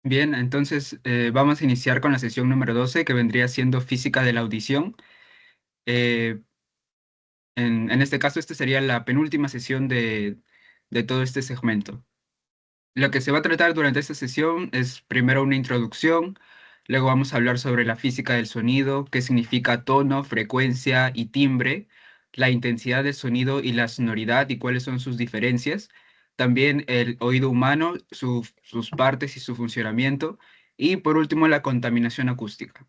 Bien, entonces vamos a iniciar con la sesión número 12, que vendría siendo física de la audición. Eh, en este caso, esta sería la penúltima sesión de todo este segmento. Lo que se va a tratar durante esta sesión es primero una introducción, luego vamos a hablar sobre la física del sonido, qué significa tono, frecuencia y timbre, la intensidad del sonido y la sonoridad y cuáles son sus diferencias, también el oído humano, sus partes y su funcionamiento, y por último la contaminación acústica.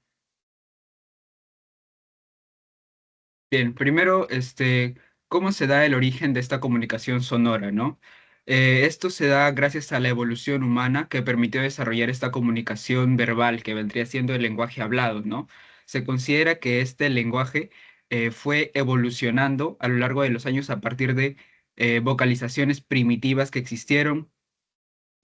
Bien, primero, ¿cómo se da el origen de esta comunicación sonora, no? Esto se da gracias a la evolución humana que permitió desarrollar esta comunicación verbal que vendría siendo el lenguaje hablado, ¿no? Se considera que este lenguaje fue evolucionando a lo largo de los años a partir de vocalizaciones primitivas que existieron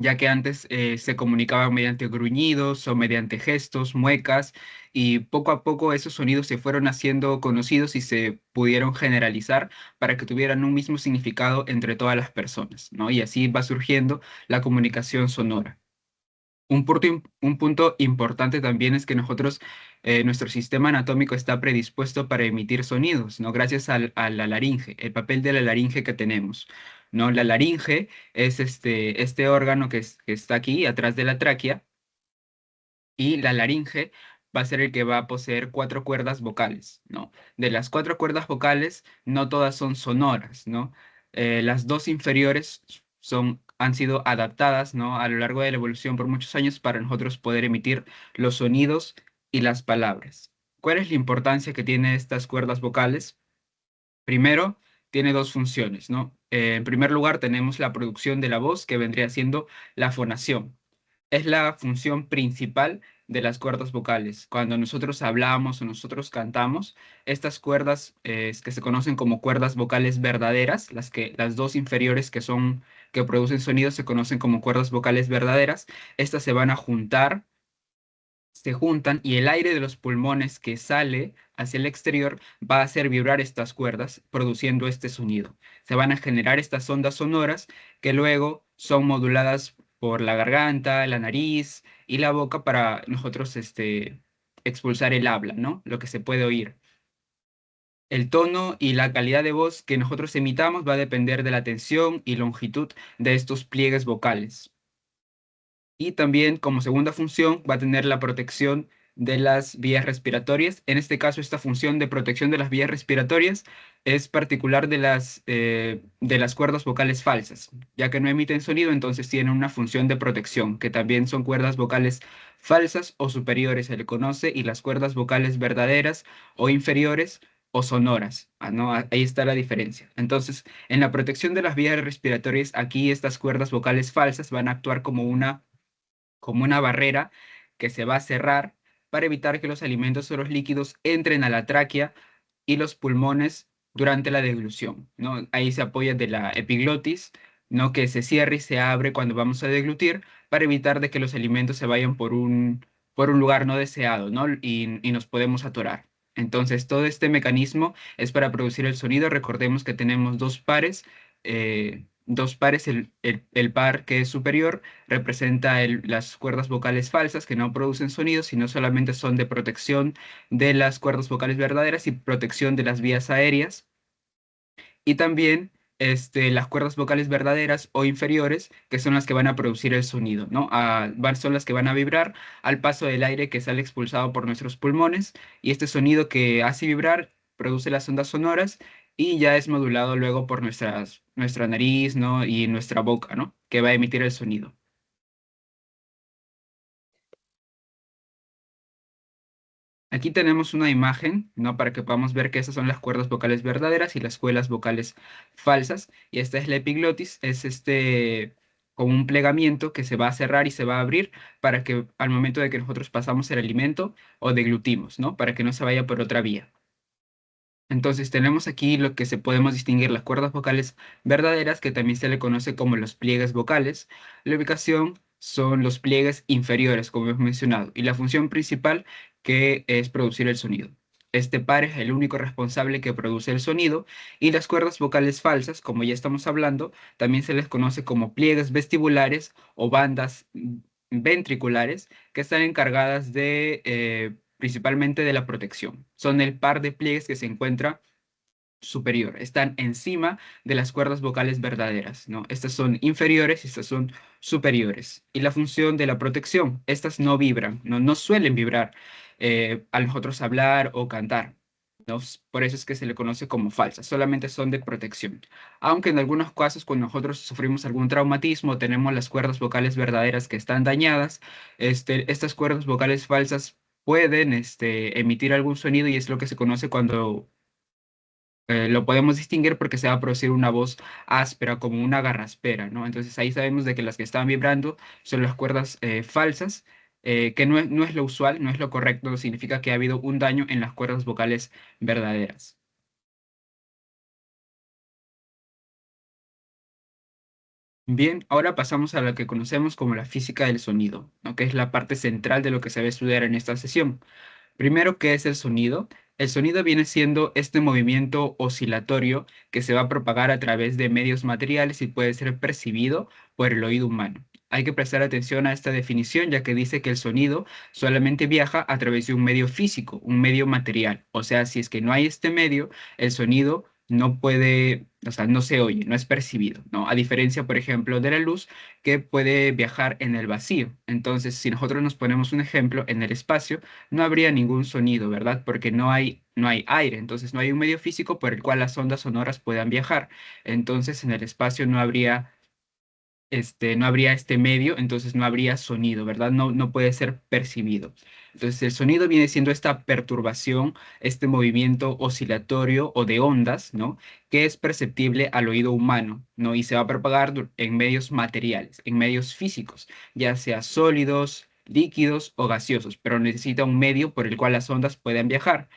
ya que antes se comunicaban mediante gruñidos o mediante gestos, muecas, y poco a poco esos sonidos se fueron haciendo conocidos y se pudieron generalizar para que tuvieran un mismo significado entre todas las personas, ¿no? Y así va surgiendo la comunicación sonora. Un punto importante también es que nuestro sistema anatómico está predispuesto para emitir sonidos, ¿no? Gracias a la laringe, el papel de la laringe que tenemos, ¿no? La laringe es este órgano que está aquí, atrás de la tráquea, y la laringe va a ser el que va a poseer cuatro cuerdas vocales, ¿no? De las cuatro cuerdas vocales, no todas son sonoras, ¿no? Las dos inferiores han sido adaptadas, ¿no? A lo largo de la evolución por muchos años para nosotros poder emitir los sonidos y las palabras. ¿Cuál es la importancia que tienen estas cuerdas vocales? Primero, tiene dos funciones, ¿no? En primer lugar, tenemos la producción de la voz, que vendría siendo la fonación. Es la función principal de las cuerdas vocales. Cuando nosotros hablamos o nosotros cantamos, estas cuerdas que se conocen como cuerdas vocales verdaderas, las dos inferiores que producen sonido se conocen como cuerdas vocales verdaderas. Estas se juntan y el aire de los pulmones que sale hacia el exterior va a hacer vibrar estas cuerdas, produciendo este sonido. Se van a generar estas ondas sonoras que luego son moduladas por la garganta, la nariz y la boca para nosotros expulsar el habla, ¿no? Lo que se puede oír. El tono y la calidad de voz que nosotros emitamos va a depender de la tensión y longitud de estos pliegues vocales. Y también como segunda función va a tener la protección de las vías respiratorias. En este caso, esta función de protección de las vías respiratorias es particular de las cuerdas vocales falsas, ya que no emiten sonido, entonces tienen una función de protección, que también son cuerdas vocales falsas o superiores, se le conoce, y las cuerdas vocales verdaderas o inferiores o sonoras. ¿No? Ahí está la diferencia. Entonces, en la protección de las vías respiratorias, aquí estas cuerdas vocales falsas van a actuar como una barrera que se va a cerrar para evitar que los alimentos o los líquidos entren a la tráquea y los pulmones durante la deglución, ¿no? Ahí se apoya de la epiglotis, ¿no? Que se cierra y se abre cuando vamos a deglutir para evitar de que los alimentos se vayan por un lugar no deseado, ¿no? Y nos podemos atorar. Entonces, todo este mecanismo es para producir el sonido. Recordemos que tenemos dos pares, el par que es superior representa las cuerdas vocales falsas que no producen sonido, sino solamente son de protección de las cuerdas vocales verdaderas y protección de las vías aéreas. Y también las cuerdas vocales verdaderas o inferiores, que son las que van a producir el sonido, ¿no? Son las que van a vibrar al paso del aire que sale expulsado por nuestros pulmones. Y este sonido que hace vibrar produce las ondas sonoras y ya es modulado luego por nuestra nariz, ¿no? Y nuestra boca, ¿no? Que va a emitir el sonido. Aquí tenemos una imagen, ¿no? Para que podamos ver que esas son las cuerdas vocales verdaderas y las cuerdas vocales falsas. Y esta es la epiglotis, es como un plegamiento que se va a cerrar y se va a abrir para que al momento de que nosotros pasamos el alimento o deglutimos, ¿no? Para que no se vaya por otra vía. Entonces tenemos aquí lo que se podemos distinguir las cuerdas vocales verdaderas, que también se le conoce como los pliegues vocales. La ubicación son los pliegues inferiores, como hemos mencionado, y la función principal que es producir el sonido. Este par es el único responsable que produce el sonido y las cuerdas vocales falsas, como ya estamos hablando, también se les conoce como pliegues vestibulares o bandas ventriculares que están encargadas de principalmente de la protección. Son el par de pliegues que se encuentra superior, están encima de las cuerdas vocales verdaderas, ¿no? Estas son inferiores y estas son superiores. Y la función de la protección, estas no vibran, no suelen vibrar al nosotros hablar o cantar, ¿no? Por eso es que se le conoce como falsas, solamente son de protección. Aunque en algunos casos, cuando nosotros sufrimos algún traumatismo, tenemos las cuerdas vocales verdaderas que están dañadas, estas cuerdas vocales falsas pueden emitir algún sonido y es lo que se conoce cuando lo podemos distinguir porque se va a producir una voz áspera, como una garraspera, ¿no? Entonces ahí sabemos de que las que están vibrando son las cuerdas falsas, que no es lo usual, no es lo correcto, significa que ha habido un daño en las cuerdas vocales verdaderas. Bien, ahora pasamos a lo que conocemos como la física del sonido, ¿no? Que es la parte central de lo que se va a estudiar en esta sesión. Primero, ¿qué es el sonido? El sonido viene siendo este movimiento oscilatorio que se va a propagar a través de medios materiales y puede ser percibido por el oído humano. Hay que prestar atención a esta definición ya que dice que el sonido solamente viaja a través de un medio físico, un medio material. O sea, si es que no hay este medio, el sonido no puede, o sea, no se oye, no es percibido, ¿no? A diferencia, por ejemplo, de la luz que puede viajar en el vacío. Entonces, si nosotros nos ponemos un ejemplo en el espacio, no habría ningún sonido, ¿verdad? Porque no hay aire, entonces no hay un medio físico por el cual las ondas sonoras puedan viajar. Entonces en el espacio no habría este medio, entonces no habría sonido, ¿verdad? No puede ser percibido. Entonces el sonido viene siendo esta perturbación, este movimiento oscilatorio o de ondas, ¿no? Que es perceptible al oído humano, ¿no? Y se va a propagar en medios materiales, en medios físicos, ya sea sólidos, líquidos o gaseosos, pero necesita un medio por el cual las ondas puedan viajar.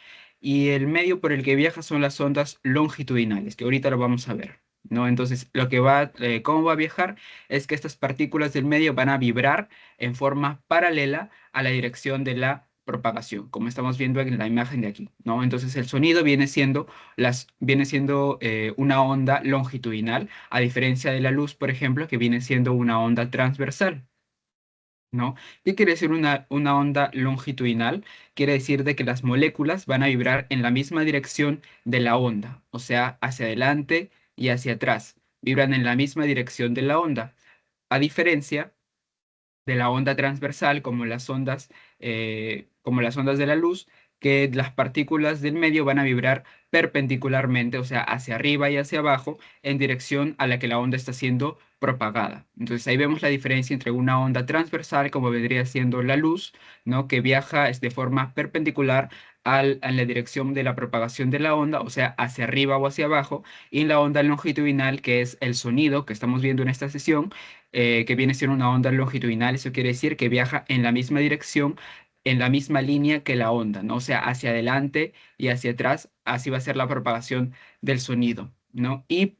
Y el medio por el que viaja son las ondas longitudinales, que ahorita lo vamos a ver. ¿No? Entonces, ¿cómo va a viajar? Es que estas partículas del medio van a vibrar en forma paralela a la dirección de la propagación, como estamos viendo en la imagen de aquí, ¿no? Entonces el sonido viene siendo una onda longitudinal, a diferencia de la luz, por ejemplo, que viene siendo una onda transversal. ¿No? ¿Qué quiere decir una onda longitudinal? Quiere decir de que las moléculas van a vibrar en la misma dirección de la onda, o sea, hacia adelante y hacia atrás. Vibran en la misma dirección de la onda. A diferencia de la onda transversal, como las ondas de la luz, que las partículas del medio van a vibrar perpendicularmente, o sea, hacia arriba y hacia abajo, en dirección a la que la onda está siendo propagada. Entonces ahí vemos la diferencia entre una onda transversal, como vendría siendo la luz, ¿no? Que viaja de forma perpendicular a la dirección de la propagación de la onda, o sea, hacia arriba o hacia abajo, y la onda longitudinal, que es el sonido que estamos viendo en esta sesión, que viene siendo una onda longitudinal. Eso quiere decir que viaja en la misma dirección, en la misma línea que la onda, ¿no? O sea, hacia adelante y hacia atrás, así va a ser la propagación del sonido, ¿no? Y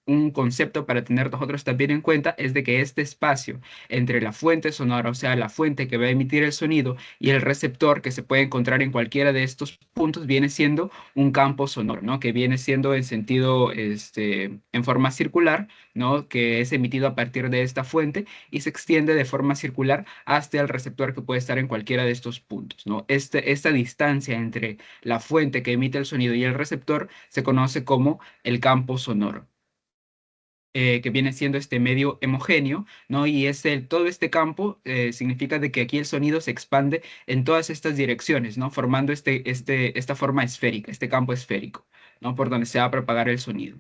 un concepto para tener nosotros también en cuenta es de que este espacio entre la fuente sonora, o sea, la fuente que va a emitir el sonido y el receptor que se puede encontrar en cualquiera de estos puntos, viene siendo un campo sonoro, ¿no? Que viene siendo en sentido, en forma circular, ¿no? Que es emitido a partir de esta fuente y se extiende de forma circular hasta el receptor que puede estar en cualquiera de estos puntos, ¿no? Esta distancia entre la fuente que emite el sonido y el receptor se conoce como el campo sonoro. Que viene siendo este medio homogéneo, ¿no? Y todo este campo significa de que aquí el sonido se expande en todas estas direcciones, ¿no? Formando esta forma esférica, este campo esférico, ¿no? Por donde se va a propagar el sonido.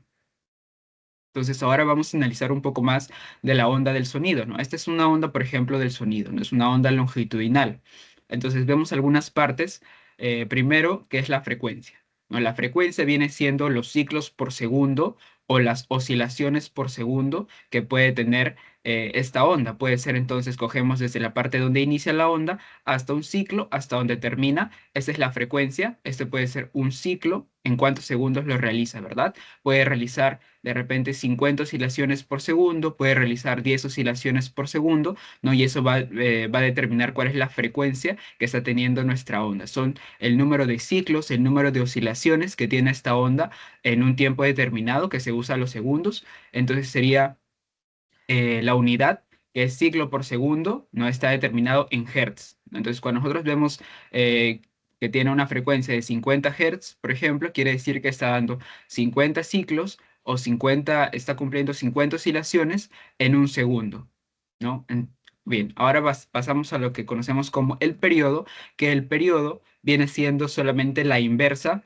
Entonces ahora vamos a analizar un poco más de la onda del sonido, ¿no? Esta es una onda, por ejemplo, del sonido, ¿no? Es una onda longitudinal. Entonces vemos algunas partes. Primero, que es la frecuencia, ¿no? La frecuencia viene siendo los ciclos por segundo o las oscilaciones por segundo que puede tener esta onda. Puede ser entonces, cogemos desde la parte donde inicia la onda hasta un ciclo, hasta donde termina. Esa es la frecuencia. Este puede ser un ciclo, en cuántos segundos lo realiza, ¿verdad? Puede realizar de repente 50 oscilaciones por segundo, puede realizar 10 oscilaciones por segundo, ¿no? Y eso va a determinar cuál es la frecuencia que está teniendo nuestra onda. Son el número de ciclos, el número de oscilaciones que tiene esta onda en un tiempo determinado que se usa los segundos. Entonces sería la unidad que es ciclo por segundo, no está determinado en hertz. Entonces, cuando nosotros vemos que tiene una frecuencia de 50 hertz, por ejemplo, quiere decir que está dando 50 ciclos o 50, está cumpliendo 50 oscilaciones en un segundo, ¿no? Bien, ahora pasamos a lo que conocemos como el periodo, que el periodo viene siendo solamente la inversa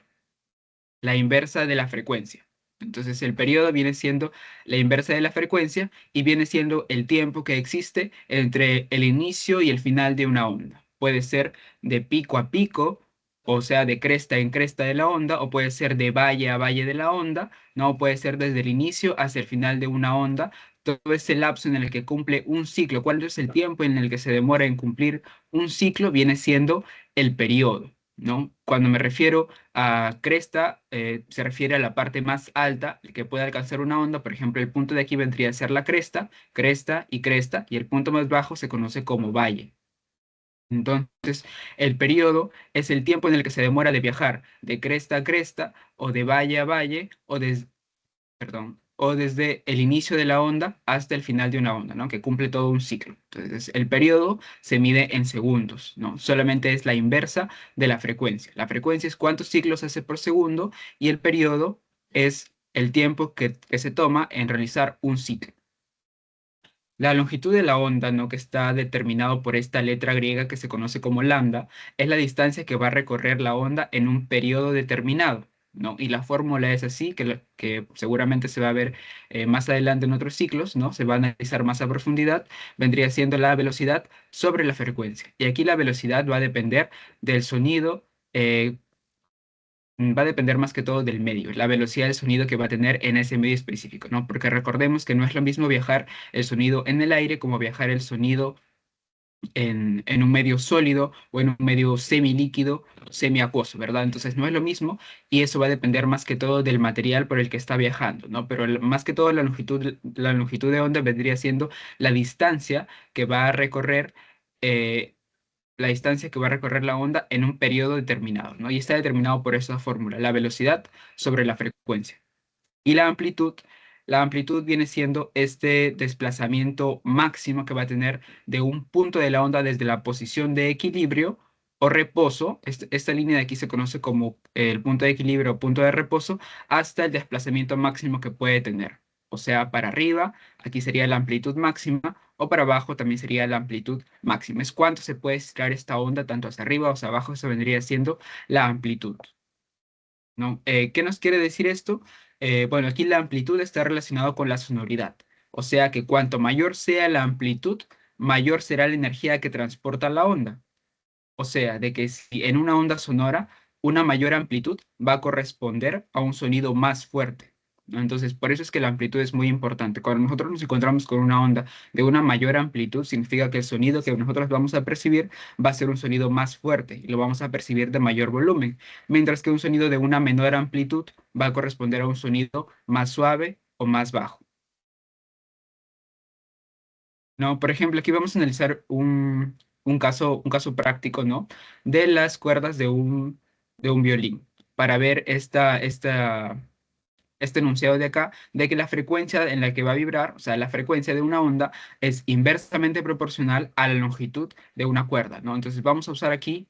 de la frecuencia. Entonces, el periodo viene siendo la inversa de la frecuencia y viene siendo el tiempo que existe entre el inicio y el final de una onda. Puede ser de pico a pico, o sea, de cresta en cresta de la onda, o puede ser de valle a valle de la onda, no puede ser desde el inicio hacia el final de una onda. Todo ese lapso en el que cumple un ciclo, cuál es el tiempo en el que se demora en cumplir un ciclo, viene siendo el periodo, ¿no? Cuando me refiero a cresta, se refiere a la parte más alta que puede alcanzar una onda. Por ejemplo, el punto de aquí vendría a ser la cresta, cresta, y el punto más bajo se conoce como valle. Entonces, el periodo es el tiempo en el que se demora de viajar de cresta a cresta, o de valle a valle, perdón, o desde el inicio de la onda hasta el final de una onda, ¿no? Que cumple todo un ciclo. Entonces, el periodo se mide en segundos, ¿no? Solamente es la inversa de la frecuencia. La frecuencia es cuántos ciclos hace por segundo y el periodo es el tiempo que se toma en realizar un ciclo. La longitud de la onda, ¿no? Que está determinado por esta letra griega que se conoce como lambda, es la distancia que va a recorrer la onda en un periodo determinado, ¿no? Y la fórmula es así, que seguramente se va a ver más adelante en otros ciclos, ¿no? Se va a analizar más a profundidad, vendría siendo la velocidad sobre la frecuencia. Y aquí la velocidad va a depender del sonido. Va a depender más que todo del medio, la velocidad del sonido que va a tener en ese medio específico, ¿no? Porque recordemos que no es lo mismo viajar el sonido en el aire como viajar el sonido en un medio sólido o en un medio semilíquido, semiacuoso, ¿verdad? Entonces no es lo mismo y eso va a depender más que todo del material por el que está viajando, ¿no? Pero más que todo la longitud de onda vendría siendo la distancia que va a recorrer. eh, la distancia que va a recorrer la onda en un periodo determinado, ¿no? Y está determinado por esa fórmula, la velocidad sobre la frecuencia. Y la amplitud viene siendo este desplazamiento máximo que va a tener de un punto de la onda desde la posición de equilibrio o reposo, esta línea de aquí se conoce como el punto de equilibrio o punto de reposo, hasta el desplazamiento máximo que puede tener. O sea, para arriba, aquí sería la amplitud máxima, o para abajo también sería la amplitud máxima. Es cuánto se puede estirar esta onda, tanto hacia arriba o hacia abajo, eso vendría siendo la amplitud, ¿no? ¿Qué nos quiere decir esto? Bueno, aquí la amplitud está relacionado con la sonoridad. O sea que cuanto mayor sea la amplitud, mayor será la energía que transporta la onda. O sea, de que si en una onda sonora una mayor amplitud va a corresponder a un sonido más fuerte, ¿no? Entonces, por eso es que la amplitud es muy importante. Cuando nosotros nos encontramos con una onda de una mayor amplitud, significa que el sonido que nosotros vamos a percibir va a ser un sonido más fuerte y lo vamos a percibir de mayor volumen, mientras que un sonido de una menor amplitud va a corresponder a un sonido más suave o más bajo. No, por ejemplo, aquí vamos a analizar un caso práctico, ¿no? De las cuerdas de un violín, para ver este enunciado de acá, de que la frecuencia en la que va a vibrar, o sea, la frecuencia de una onda, es inversamente proporcional a la longitud de una cuerda, ¿no? Entonces vamos a usar aquí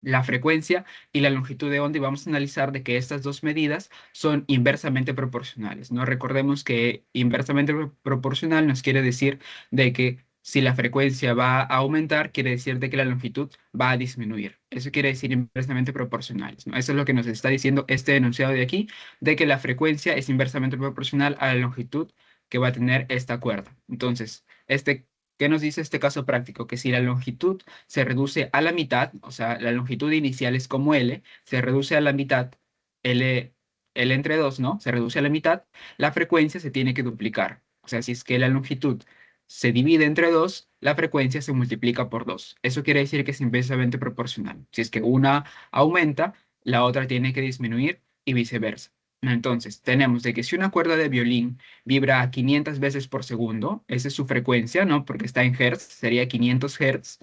la frecuencia y la longitud de onda y vamos a analizar de que estas dos medidas son inversamente proporcionales, ¿no? Recordemos que inversamente proporcional nos quiere decir de que si la frecuencia va a aumentar, quiere decir de que la longitud va a disminuir. Eso quiere decir inversamente proporcionales, ¿no? Eso es lo que nos está diciendo este enunciado de aquí, de que la frecuencia es inversamente proporcional a la longitud que va a tener esta cuerda. Entonces, ¿qué nos dice este caso práctico? Que si la longitud se reduce a la mitad, o sea, la longitud inicial es como L, se reduce a la mitad, L entre 2, ¿no? Se reduce a la mitad, la frecuencia se tiene que duplicar. O sea, si es que la longitud se divide entre 2, la frecuencia se multiplica por 2. Eso quiere decir que es inversamente proporcional. Si es que una aumenta, la otra tiene que disminuir y viceversa. Entonces, tenemos de que si una cuerda de violín vibra a 500 veces por segundo, esa es su frecuencia, ¿no? Porque está en hertz, sería 500 hertz,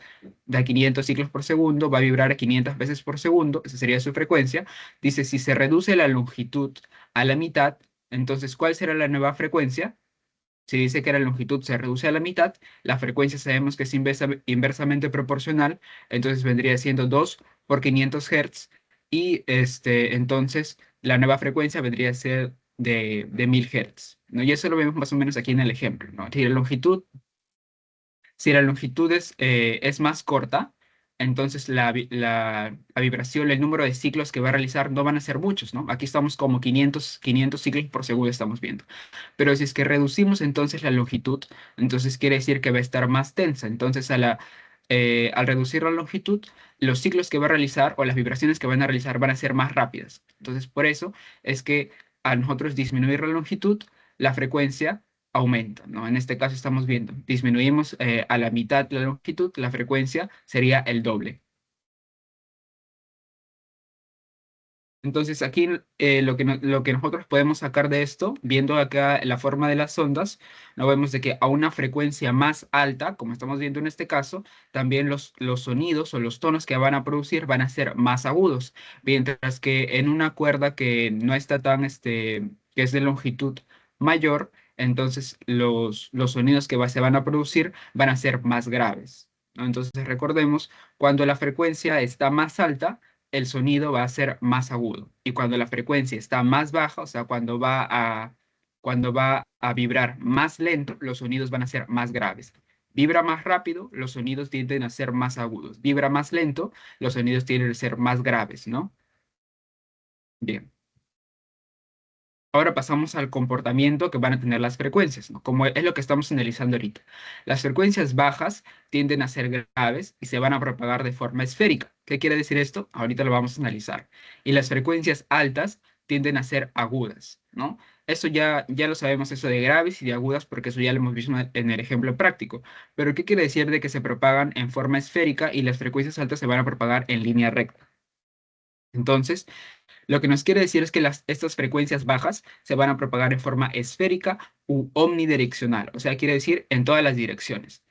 da 500 ciclos por segundo, va a vibrar a 500 veces por segundo, esa sería su frecuencia. Dice, si se reduce la longitud a la mitad, entonces, ¿cuál será la nueva frecuencia? Si dice que la longitud se reduce a la mitad, la frecuencia sabemos que es inversamente proporcional, entonces vendría siendo 2 por 500 Hz y entonces la nueva frecuencia vendría a ser de 1000 Hz, ¿no? Y eso lo vemos más o menos aquí en el ejemplo, ¿no? Si la longitud es más corta, entonces la vibración, el número de ciclos que va a realizar no van a ser muchos, ¿no? Aquí estamos como 500 ciclos por segundo estamos viendo. Pero si es que reducimos entonces la longitud, entonces quiere decir que va a estar más tensa. Entonces al reducir la longitud, los ciclos que va a realizar o las vibraciones que van a realizar van a ser más rápidas. Entonces por eso es que a nosotros disminuir la longitud, la frecuencia aumenta, ¿no? En este caso estamos viendo, disminuimos a la mitad la longitud, la frecuencia sería el doble. Entonces aquí lo que nosotros podemos sacar de esto, viendo acá la forma de las ondas, no vemos de que a una frecuencia más alta, como estamos viendo en este caso, también los sonidos o los tonos que van a producir van a ser más agudos, mientras que en una cuerda que no está que es de longitud mayor, entonces los sonidos que se van a producir van a ser más graves, ¿no? Entonces recordemos, cuando la frecuencia está más alta, el sonido va a ser más agudo. Y cuando la frecuencia está más baja, o sea, cuando va a vibrar más lento, los sonidos van a ser más graves. Vibra más rápido, los sonidos tienden a ser más agudos. Vibra más lento, los sonidos tienden a ser más graves, ¿no? Bien. Ahora pasamos al comportamiento que van a tener las frecuencias, ¿no? Como es lo que estamos analizando ahorita. Las frecuencias bajas tienden a ser graves y se van a propagar de forma esférica. ¿Qué quiere decir esto? Ahorita lo vamos a analizar. Y las frecuencias altas tienden a ser agudas, ¿no? Eso ya lo sabemos, eso de graves y de agudas, porque eso ya lo hemos visto en el ejemplo práctico. Pero ¿qué quiere decir de que se propagan en forma esférica y las frecuencias altas se van a propagar en línea recta? Entonces, lo que nos quiere decir es que estas frecuencias bajas se van a propagar en forma esférica u omnidireccional, o sea, quiere decir en todas las direcciones.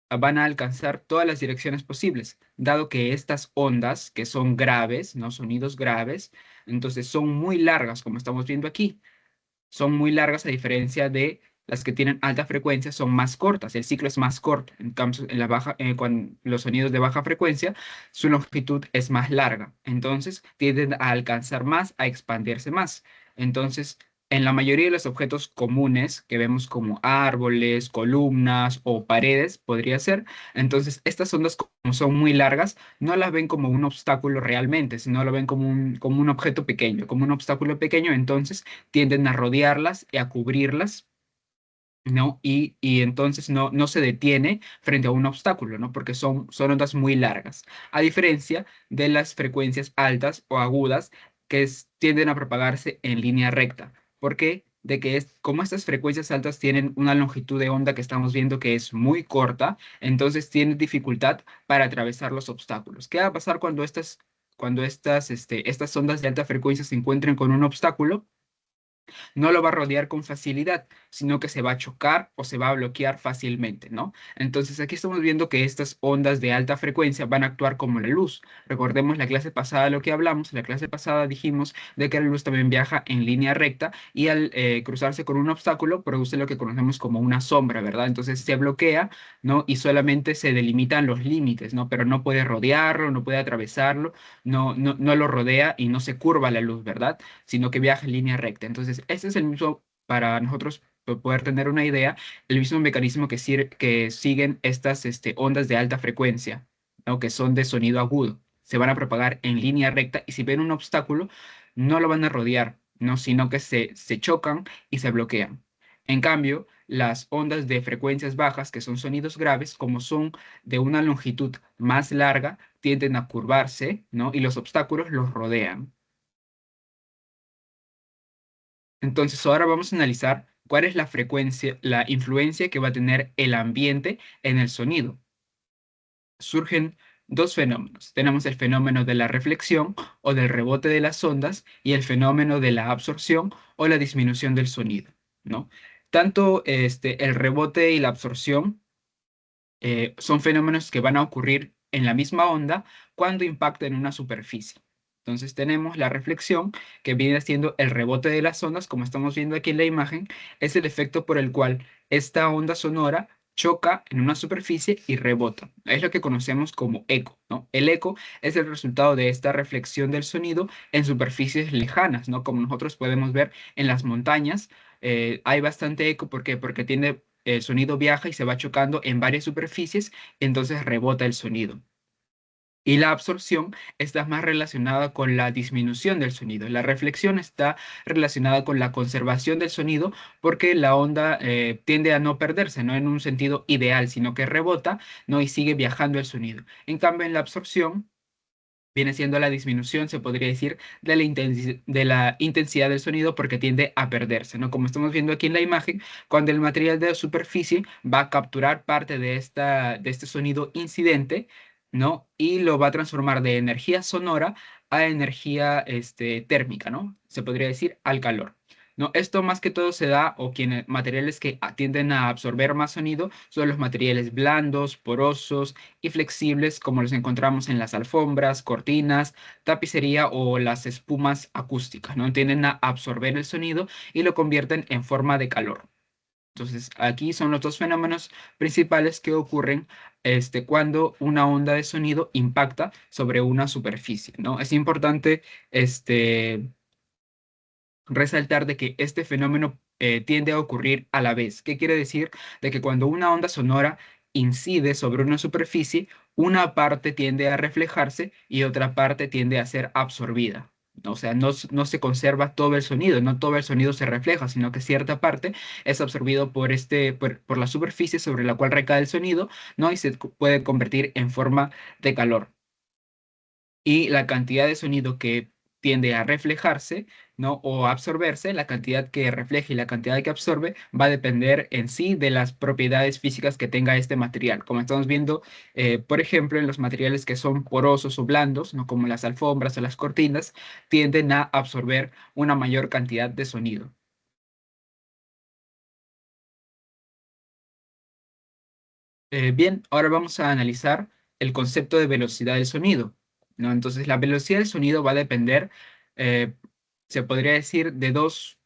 Van a alcanzar todas las direcciones posibles, dado que estas ondas, que son graves, no sonidos graves, entonces son muy largas, como estamos viendo aquí, son muy largas a diferencia de las que tienen alta frecuencia, son más cortas, el ciclo es más corto. En cambio, con los sonidos de baja frecuencia, su longitud es más larga. Entonces, tienden a alcanzar más, a expandirse más. Entonces, en la mayoría de los objetos comunes que vemos como árboles, columnas o paredes, podría ser, entonces estas ondas como son muy largas, no las ven como un obstáculo realmente, sino lo ven como un objeto pequeño, como un obstáculo pequeño, entonces tienden a rodearlas y a cubrirlas, ¿no? Y entonces no se detiene frente a un obstáculo, ¿no? Porque son ondas muy largas, a diferencia de las frecuencias altas o agudas tienden a propagarse en línea recta. ¿Por qué? De que como estas frecuencias altas tienen una longitud de onda que estamos viendo que es muy corta, entonces tienen dificultad para atravesar los obstáculos. ¿Qué va a pasar cuando estas ondas de alta frecuencia se encuentren con un obstáculo? No lo va a rodear con facilidad, sino que se va a chocar o se va a bloquear fácilmente, ¿no? Entonces aquí estamos viendo que estas ondas de alta frecuencia van a actuar como la luz. Recordemos la clase pasada lo que hablamos, la clase pasada dijimos de que la luz también viaja en línea recta y al cruzarse con un obstáculo produce lo que conocemos como una sombra, ¿verdad? Entonces se bloquea, ¿no? Y solamente se delimitan los límites, ¿no? Pero no puede rodearlo, no puede atravesarlo, no lo rodea y no se curva la luz, ¿verdad? Sino que viaja en línea recta. Entonces, este es el mismo, para nosotros poder tener una idea, el mismo mecanismo que siguen estas ondas de alta frecuencia, ¿no? Que son de sonido agudo. Se van a propagar en línea recta y si ven un obstáculo, no lo van a rodear, ¿no? Sino que se chocan y se bloquean. En cambio, las ondas de frecuencias bajas, que son sonidos graves, como son de una longitud más larga, tienden a curvarse, ¿no? Y los obstáculos los rodean. Entonces, ahora vamos a analizar cuál es la frecuencia, la influencia que va a tener el ambiente en el sonido. Surgen dos fenómenos. Tenemos el fenómeno de la reflexión o del rebote de las ondas y el fenómeno de la absorción o la disminución del sonido, ¿no? Tanto el rebote y la absorción son fenómenos que van a ocurrir en la misma onda cuando impacta en una superficie. Entonces tenemos la reflexión, que viene siendo el rebote de las ondas, como estamos viendo aquí en la imagen, es el efecto por el cual esta onda sonora choca en una superficie y rebota. Es lo que conocemos como eco, ¿no? El eco es el resultado de esta reflexión del sonido en superficies lejanas, ¿no? Como nosotros podemos ver en las montañas, hay bastante eco. ¿Por qué? Porque tiene, el sonido viaja y se va chocando en varias superficies, entonces rebota el sonido. Y la absorción está más relacionada con la disminución del sonido. La reflexión está relacionada con la conservación del sonido porque la onda tiende a no perderse, no en un sentido ideal, sino que rebota, ¿no? Y sigue viajando el sonido. En cambio, en la absorción viene siendo la disminución, se podría decir, de de la intensidad del sonido porque tiende a perderse, ¿no? Como estamos viendo aquí en la imagen, cuando el material de superficie va a capturar parte de de este sonido incidente, ¿no? Y lo va a transformar de energía sonora a energía térmica, ¿no? Se podría decir al calor. ¿No? Esto más que todo se da, o quienes materiales que tienden a absorber más sonido son los materiales blandos, porosos, y flexibles como los encontramos en las alfombras, cortinas, tapicería o las espumas acústicas, ¿no? Tienden a absorber el sonido y lo convierten en forma de calor. Entonces, aquí son los dos fenómenos principales que ocurren cuando una onda de sonido impacta sobre una superficie, ¿no? Es importante resaltar de que este fenómeno tiende a ocurrir a la vez. ¿Qué quiere decir? De que cuando una onda sonora incide sobre una superficie, una parte tiende a reflejarse y otra parte tiende a ser absorbida. O sea, no se conserva todo el sonido, no todo el sonido se refleja, sino que cierta parte es absorbido por la superficie sobre la cual recae el sonido, ¿no? Y se puede convertir en forma de calor, y la cantidad de sonido que tiende a reflejarse, ¿no? O absorberse, la cantidad que refleja y la cantidad que absorbe va a depender en sí de las propiedades físicas que tenga este material. Como estamos viendo, por ejemplo, en los materiales que son porosos o blandos, ¿no? Como las alfombras o las cortinas, tienden a absorber una mayor cantidad de sonido. Bien, ahora vamos a analizar el concepto de velocidad del sonido, ¿no? Entonces, la velocidad del sonido va a depender, eh, se podría decir, de dos,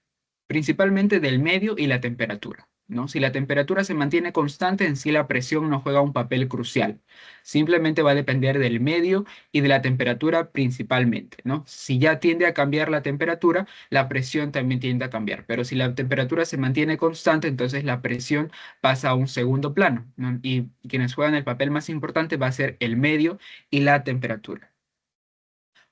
principalmente del medio y la temperatura, ¿no? Si la temperatura se mantiene constante, en sí la presión no juega un papel crucial. Simplemente va a depender del medio y de la temperatura principalmente, ¿no? Si ya tiende a cambiar la temperatura, la presión también tiende a cambiar. Pero si la temperatura se mantiene constante, entonces la presión pasa a un segundo plano, ¿no? Y quienes juegan el papel más importante va a ser el medio y la temperatura.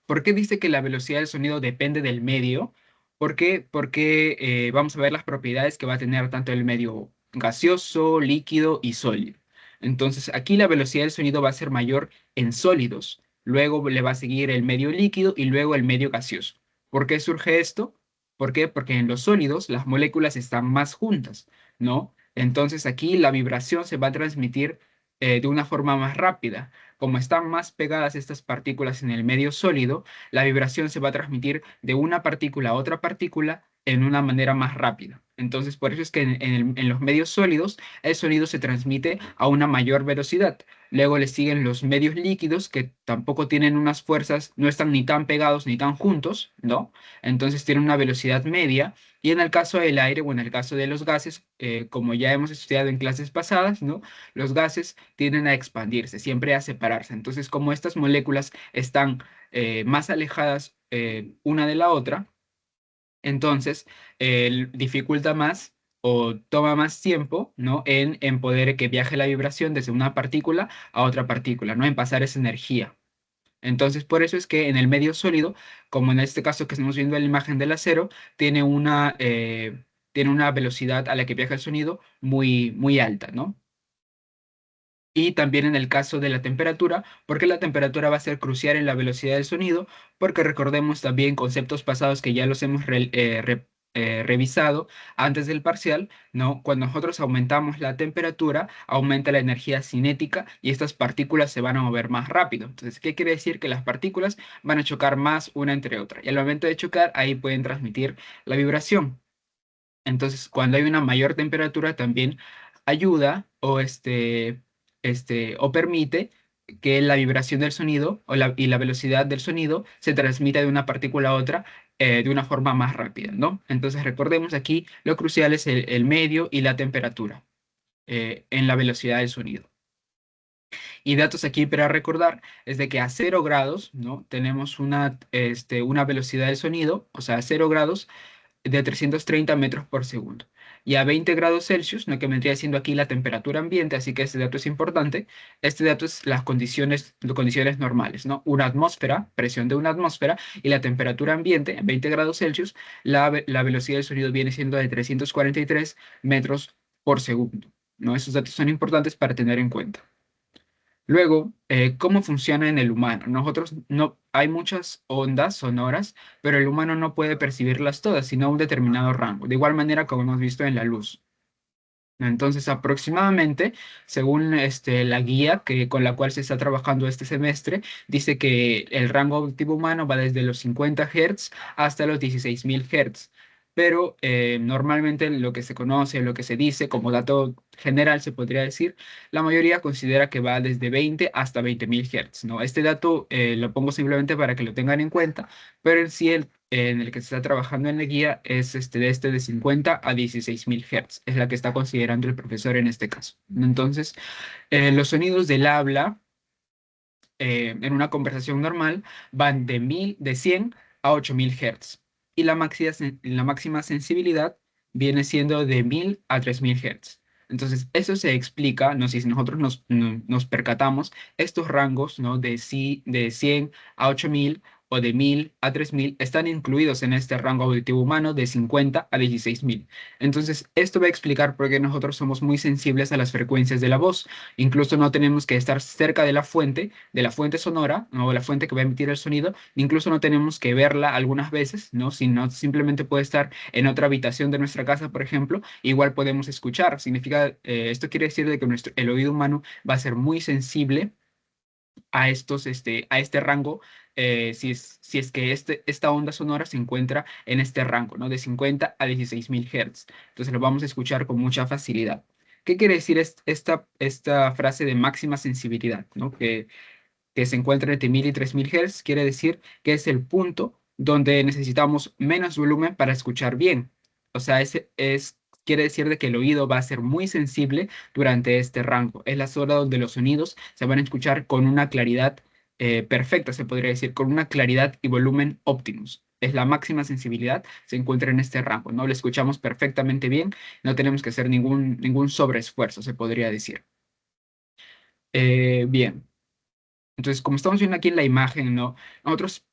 ¿Por qué dice que la velocidad del sonido depende del medio? ¿Por qué? Porque vamos a ver las propiedades que va a tener tanto el medio gaseoso, líquido y sólido. Entonces, aquí la velocidad del sonido va a ser mayor en sólidos. Luego le va a seguir el medio líquido y luego el medio gaseoso. ¿Por qué surge esto? ¿Por qué? Porque en los sólidos las moléculas están más juntas, ¿no? Entonces aquí la vibración se va a transmitir de una forma más rápida. Como están más pegadas estas partículas en el medio sólido, la vibración se va a transmitir de una partícula a otra partícula en una manera más rápida. Entonces, por eso es que en los medios sólidos el sonido se transmite a una mayor velocidad. Luego le siguen los medios líquidos que tampoco tienen unas fuerzas, no están ni tan pegados ni tan juntos, ¿no? Entonces tienen una velocidad media. Y en el caso del aire o en el caso de los gases, como ya hemos estudiado en clases pasadas, ¿no? Los gases tienden a expandirse, siempre a separarse. Entonces, como estas moléculas están más alejadas una de la otra, entonces dificulta más o toma más tiempo, ¿no? En poder que viaje la vibración desde una partícula a otra partícula, ¿no? En pasar esa energía. Entonces, por eso es que en el medio sólido, como en este caso que estamos viendo en la imagen del acero, tiene una velocidad a la que viaja el sonido muy, muy alta, ¿no? Y también en el caso de la temperatura, porque la temperatura va a ser crucial en la velocidad del sonido, porque recordemos también conceptos pasados que ya los hemos revisado antes del parcial, ¿no? Cuando nosotros aumentamos la temperatura, aumenta la energía cinética y estas partículas se van a mover más rápido. Entonces, ¿qué quiere decir? Que las partículas van a chocar más una entre otra. Y al momento de chocar, ahí pueden transmitir la vibración. Entonces, cuando hay una mayor temperatura, también ayuda o permite que la vibración del sonido y la velocidad del sonido se transmita de una partícula a otra de una forma más rápida, ¿no? Entonces recordemos aquí, lo crucial es el medio y la temperatura en la velocidad del sonido. Y datos aquí para recordar es de que a 0 grados, ¿no? Tenemos una velocidad del sonido, o sea, a 0 grados de 330 metros por segundo. Y a 20 grados Celsius, ¿no? Que vendría siendo aquí la temperatura ambiente, así que este dato es importante. Este dato es las condiciones normales, ¿no? Una atmósfera, presión de una atmósfera y la temperatura ambiente, 20 grados Celsius, la velocidad del sonido viene siendo de 343 metros por segundo, ¿no? Esos datos son importantes para tener en cuenta. Luego, ¿cómo funciona en el humano? Nosotros no, hay muchas ondas sonoras, pero el humano no puede percibirlas todas, sino un determinado rango. De igual manera como hemos visto en la luz. Entonces, aproximadamente, según la guía con la cual se está trabajando este semestre, dice que el rango auditivo humano va desde los 50 Hz hasta los 16.000 Hz. Pero normalmente lo que se conoce, lo que se dice como dato general, se podría decir, la mayoría considera que va desde 20 hasta 20.000 Hz, ¿no? Este dato lo pongo simplemente para que lo tengan en cuenta, pero en sí en el que se está trabajando en la guía es de 50 a 16.000 Hz, es la que está considerando el profesor en este caso. Entonces, los sonidos del habla en una conversación normal van de 100 a 8.000 Hz y la máxima sensibilidad viene siendo de 1.000 a 3.000 Hz. Entonces, eso se explica, no sé si nosotros nos percatamos, estos rangos, ¿no? De 100 a 8.000 o de 1.000 a 3.000 están incluidos en este rango auditivo humano de 50 a 16.000. Entonces, esto va a explicar por qué nosotros somos muy sensibles a las frecuencias de la voz. Incluso no tenemos que estar cerca de la fuente sonora, ¿no? O la fuente que va a emitir el sonido, incluso no tenemos que verla algunas veces, ¿no? Sino simplemente puede estar en otra habitación de nuestra casa, por ejemplo, igual podemos escuchar. Esto quiere decir de que el oído humano va a ser muy sensible a este rango, si es que esta onda sonora se encuentra en este rango, ¿no? De 50 a 16.000 Hz. Entonces lo vamos a escuchar con mucha facilidad. ¿Qué quiere decir esta frase de máxima sensibilidad, ¿no? Que se encuentra entre 1.000 y 3.000 Hz? Quiere decir que es el punto donde necesitamos menos volumen para escuchar bien. O sea, quiere decir de que el oído va a ser muy sensible durante este rango. Es la zona donde los sonidos se van a escuchar con una claridad perfecta, se podría decir, con una claridad y volumen óptimos. Es la máxima sensibilidad, se encuentra en este rango, ¿no? Lo escuchamos perfectamente bien, no tenemos que hacer ningún sobreesfuerzo, se podría decir. Bien. Entonces, como estamos viendo aquí en la imagen, ¿no? Nosotros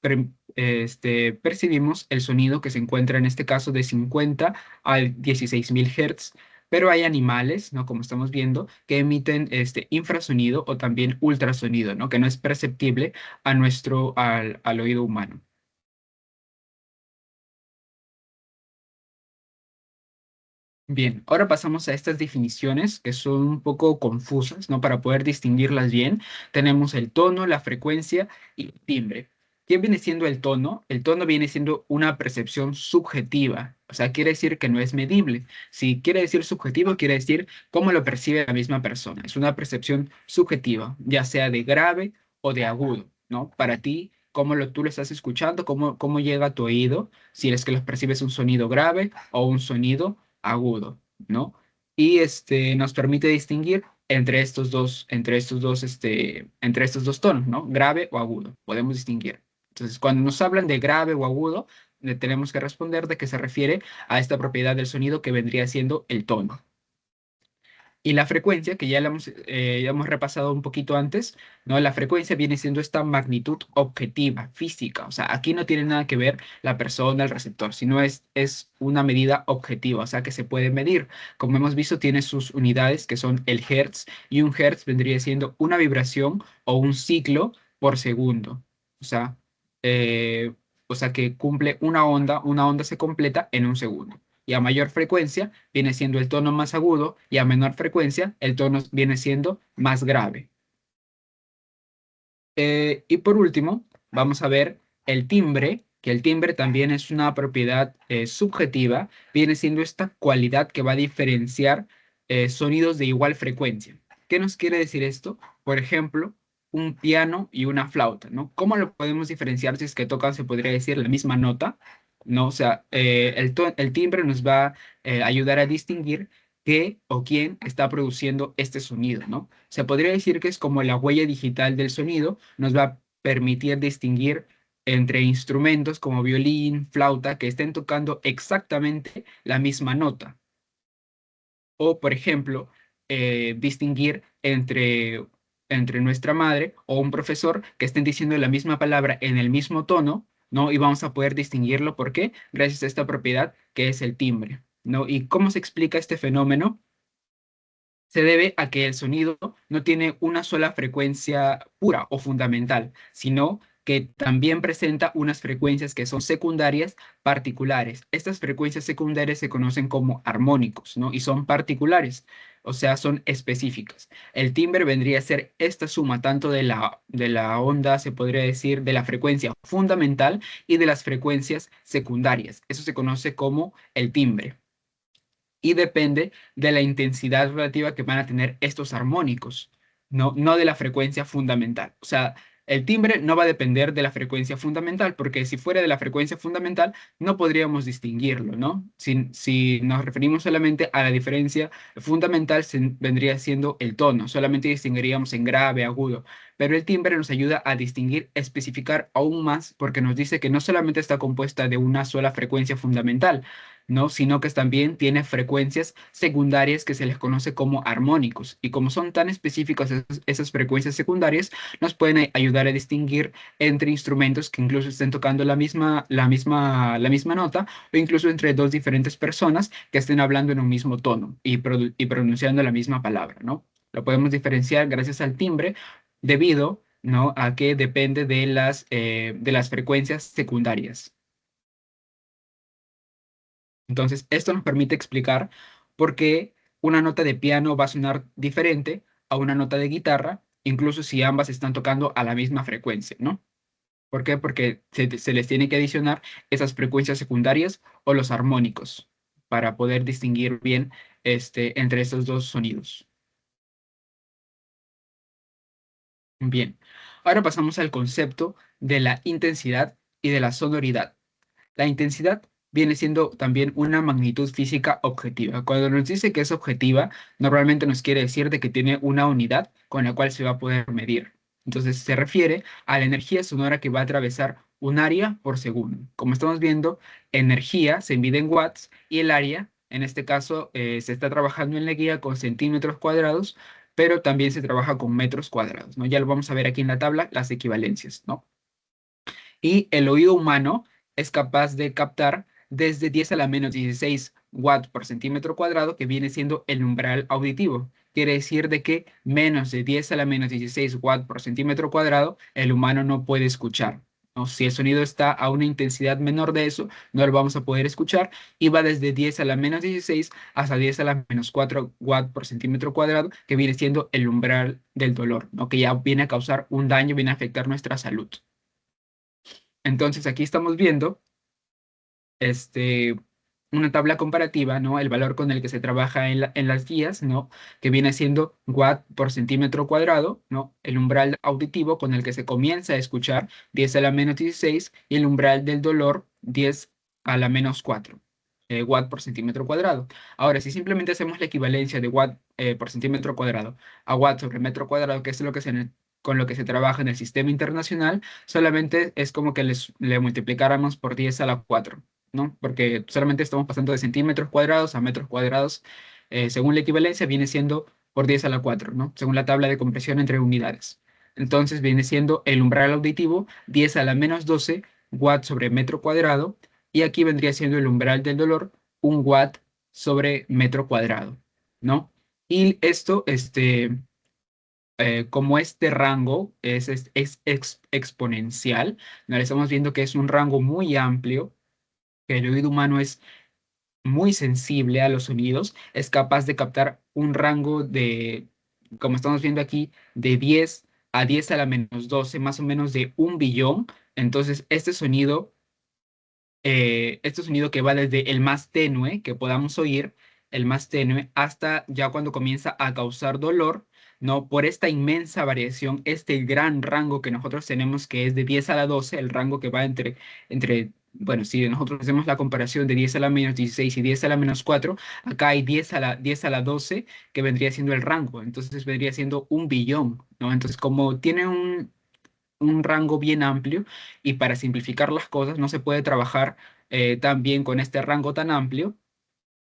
percibimos el sonido que se encuentra en este caso de 50 a 16.000 Hz, pero hay animales, ¿no? Como estamos viendo, que emiten infrasonido o también ultrasonido, ¿no? Que no es perceptible al oído humano. Bien, ahora pasamos a estas definiciones que son un poco confusas, ¿no? Para poder distinguirlas bien, tenemos el tono, la frecuencia y el timbre. ¿Qué viene siendo el tono? El tono viene siendo una percepción subjetiva, o sea, quiere decir que no es medible. Si quiere decir subjetivo, quiere decir cómo lo percibe la misma persona. Es una percepción subjetiva, ya sea de grave o de agudo, ¿no? Para ti, tú lo estás escuchando, cómo llega a tu oído, si es que los percibes un sonido grave o un sonido agudo, ¿no? Y nos permite distinguir entre estos dos tonos, ¿no? Grave o agudo, podemos distinguir. Entonces, cuando nos hablan de grave o agudo, le tenemos que responder de que se refiere a esta propiedad del sonido que vendría siendo el tono. Y la frecuencia, que ya hemos repasado un poquito antes, ¿no? La frecuencia viene siendo esta magnitud objetiva, física. O sea, aquí no tiene nada que ver la persona, el receptor, sino es una medida objetiva, o sea, que se puede medir. Como hemos visto, tiene sus unidades, que son el hertz, y un hertz vendría siendo una vibración o un ciclo por segundo. O sea, eh, que cumple una onda se completa en un segundo. Y a mayor frecuencia viene siendo el tono más agudo y a menor frecuencia el tono viene siendo más grave. Y por último, vamos a ver el timbre, que el timbre también es una propiedad subjetiva, viene siendo esta cualidad que va a diferenciar sonidos de igual frecuencia. ¿Qué nos quiere decir esto? Por ejemplo, un piano y una flauta, ¿no? ¿Cómo lo podemos diferenciar si es que tocan, se podría decir, la misma nota? ¿no? O sea, el timbre nos va a ayudar a distinguir qué o quién está produciendo este sonido, ¿no? Se podría decir que es como la huella digital del sonido, nos va a permitir distinguir entre instrumentos como violín, flauta, que estén tocando exactamente la misma nota. O, por ejemplo, distinguir entre nuestra madre o un profesor que estén diciendo la misma palabra en el mismo tono, ¿no? Y vamos a poder distinguirlo. ¿Por qué? Gracias a esta propiedad que es el timbre, ¿no? ¿Y cómo se explica este fenómeno? Se debe a que el sonido no tiene una sola frecuencia pura o fundamental, sino que también presenta unas frecuencias que son secundarias particulares. Estas frecuencias secundarias se conocen como armónicos, ¿no? Y son particulares, o sea, son específicas. El timbre vendría a ser esta suma tanto de la onda, se podría decir, de la frecuencia fundamental y de las frecuencias secundarias. Eso se conoce como el timbre y depende de la intensidad relativa que van a tener estos armónicos, no de la frecuencia fundamental. O sea, el timbre no va a depender de la frecuencia fundamental, porque si fuera de la frecuencia fundamental, no podríamos distinguirlo, ¿no? Si nos referimos solamente a la diferencia fundamental, vendría siendo el tono, solamente distinguiríamos en grave, agudo, pero el timbre nos ayuda a distinguir, especificar aún más, porque nos dice que no solamente está compuesta de una sola frecuencia fundamental, ¿no? Sino que también tiene frecuencias secundarias que se les conoce como armónicos. Y como son tan específicas esas frecuencias secundarias, nos pueden ayudar a distinguir entre instrumentos que incluso estén tocando la misma nota o incluso entre dos diferentes personas que estén hablando en un mismo tono y pronunciando la misma palabra, ¿no? Lo podemos diferenciar gracias al timbre debido, ¿no? a que depende de las frecuencias secundarias. Entonces, esto nos permite explicar por qué una nota de piano va a sonar diferente a una nota de guitarra, incluso si ambas están tocando a la misma frecuencia, ¿no? ¿Por qué? Porque se les tiene que adicionar esas frecuencias secundarias o los armónicos para poder distinguir bien entre estos dos sonidos. Bien, ahora pasamos al concepto de la intensidad y de la sonoridad. La intensidad viene siendo también una magnitud física objetiva. Cuando nos dice que es objetiva, normalmente nos quiere decir de que tiene una unidad con la cual se va a poder medir. Entonces se refiere a la energía sonora que va a atravesar un área por segundo. Como estamos viendo, energía se mide en watts y el área, en este caso, se está trabajando en la guía con centímetros cuadrados, pero también se trabaja con metros cuadrados, ¿no? Ya lo vamos a ver aquí en la tabla, las equivalencias, ¿no? Y el oído humano es capaz de captar desde 10 a la menos 16 watts por centímetro cuadrado, que viene siendo el umbral auditivo. Quiere decir de que menos de 10 a la menos 16 watts por centímetro cuadrado, el humano no puede escuchar, ¿no? Si el sonido está a una intensidad menor de eso, no lo vamos a poder escuchar y va desde 10 a la menos 16 hasta 10 a la menos 4 watts por centímetro cuadrado, que viene siendo el umbral del dolor, ¿no? Que ya viene a causar un daño, viene a afectar nuestra salud. Entonces aquí estamos viendo este, una tabla comparativa, ¿no? El valor con el que se trabaja en las guías, ¿no? Que viene siendo watt por centímetro cuadrado, ¿no? El umbral auditivo con el que se comienza a escuchar 10 a la menos 16 y el umbral del dolor 10 a la menos 4 watt por centímetro cuadrado. Ahora, si simplemente hacemos la equivalencia de watt por centímetro cuadrado a watt sobre metro cuadrado, que es con lo que se trabaja en el sistema internacional, solamente es como que le multiplicáramos por 10 a la 4, ¿no? Porque solamente estamos pasando de centímetros cuadrados a metros cuadrados. Según la equivalencia, viene siendo por 10 a la 4, ¿no? Según la tabla de compresión entre unidades. Entonces viene siendo el umbral auditivo 10 a la menos 12 watts sobre metro cuadrado, y aquí vendría siendo el umbral del dolor 1 watt sobre metro cuadrado, ¿no? Y esto, como este rango es exponencial, ¿no? Estamos viendo que es un rango muy amplio, que el oído humano es muy sensible a los sonidos, es capaz de captar un rango de, como estamos viendo aquí, de 10 a 10 a la menos 12, más o menos de 1 billón. Entonces, este sonido que va desde el más tenue que podamos oír, el más tenue, hasta ya cuando comienza a causar dolor, ¿no? Por esta inmensa variación, este gran rango que nosotros tenemos, que es de 10 a la 12, el rango que va entre bueno, si nosotros hacemos la comparación de 10 a la menos 16 y 10 a la menos 4, acá hay 10 a la 12 que vendría siendo el rango, entonces vendría siendo un billón, ¿no? Entonces, como tiene un rango bien amplio y para simplificar las cosas no se puede trabajar tan bien con este rango tan amplio.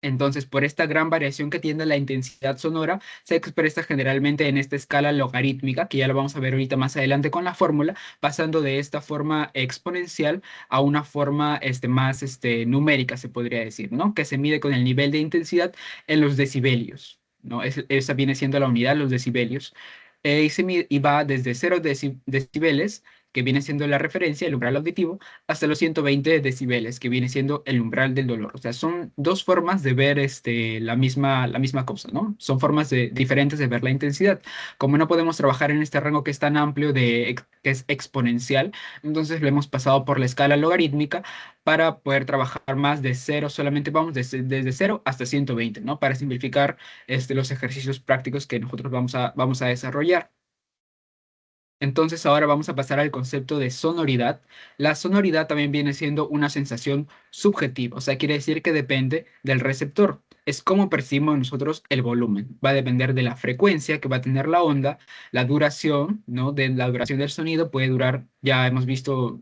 Entonces, por esta gran variación que tiene la intensidad sonora, se expresa generalmente en esta escala logarítmica, que ya lo vamos a ver ahorita más adelante con la fórmula, pasando de esta forma exponencial a una forma más numérica, se podría decir, ¿no? Que se mide con el nivel de intensidad en los decibelios, ¿no? Esa viene siendo la unidad, los decibelios. Y va desde 0 decibeles, que viene siendo la referencia, el umbral auditivo, hasta los 120 decibeles, que viene siendo el umbral del dolor. O sea, son dos formas de ver la misma cosa, ¿no? Son formas diferentes de ver la intensidad. Como no podemos trabajar en este rango que es tan amplio, que es exponencial, entonces lo hemos pasado por la escala logarítmica para poder trabajar más de cero, solamente vamos desde 0 hasta 120, ¿no? Para simplificar los ejercicios prácticos que nosotros vamos a desarrollar. Entonces ahora vamos a pasar al concepto de sonoridad. La sonoridad también viene siendo una sensación subjetiva, o sea, quiere decir que depende del receptor. Es como percibimos nosotros el volumen. Va a depender de la frecuencia que va a tener la onda, la duración, ¿no? De la duración del sonido puede durar, ya hemos visto,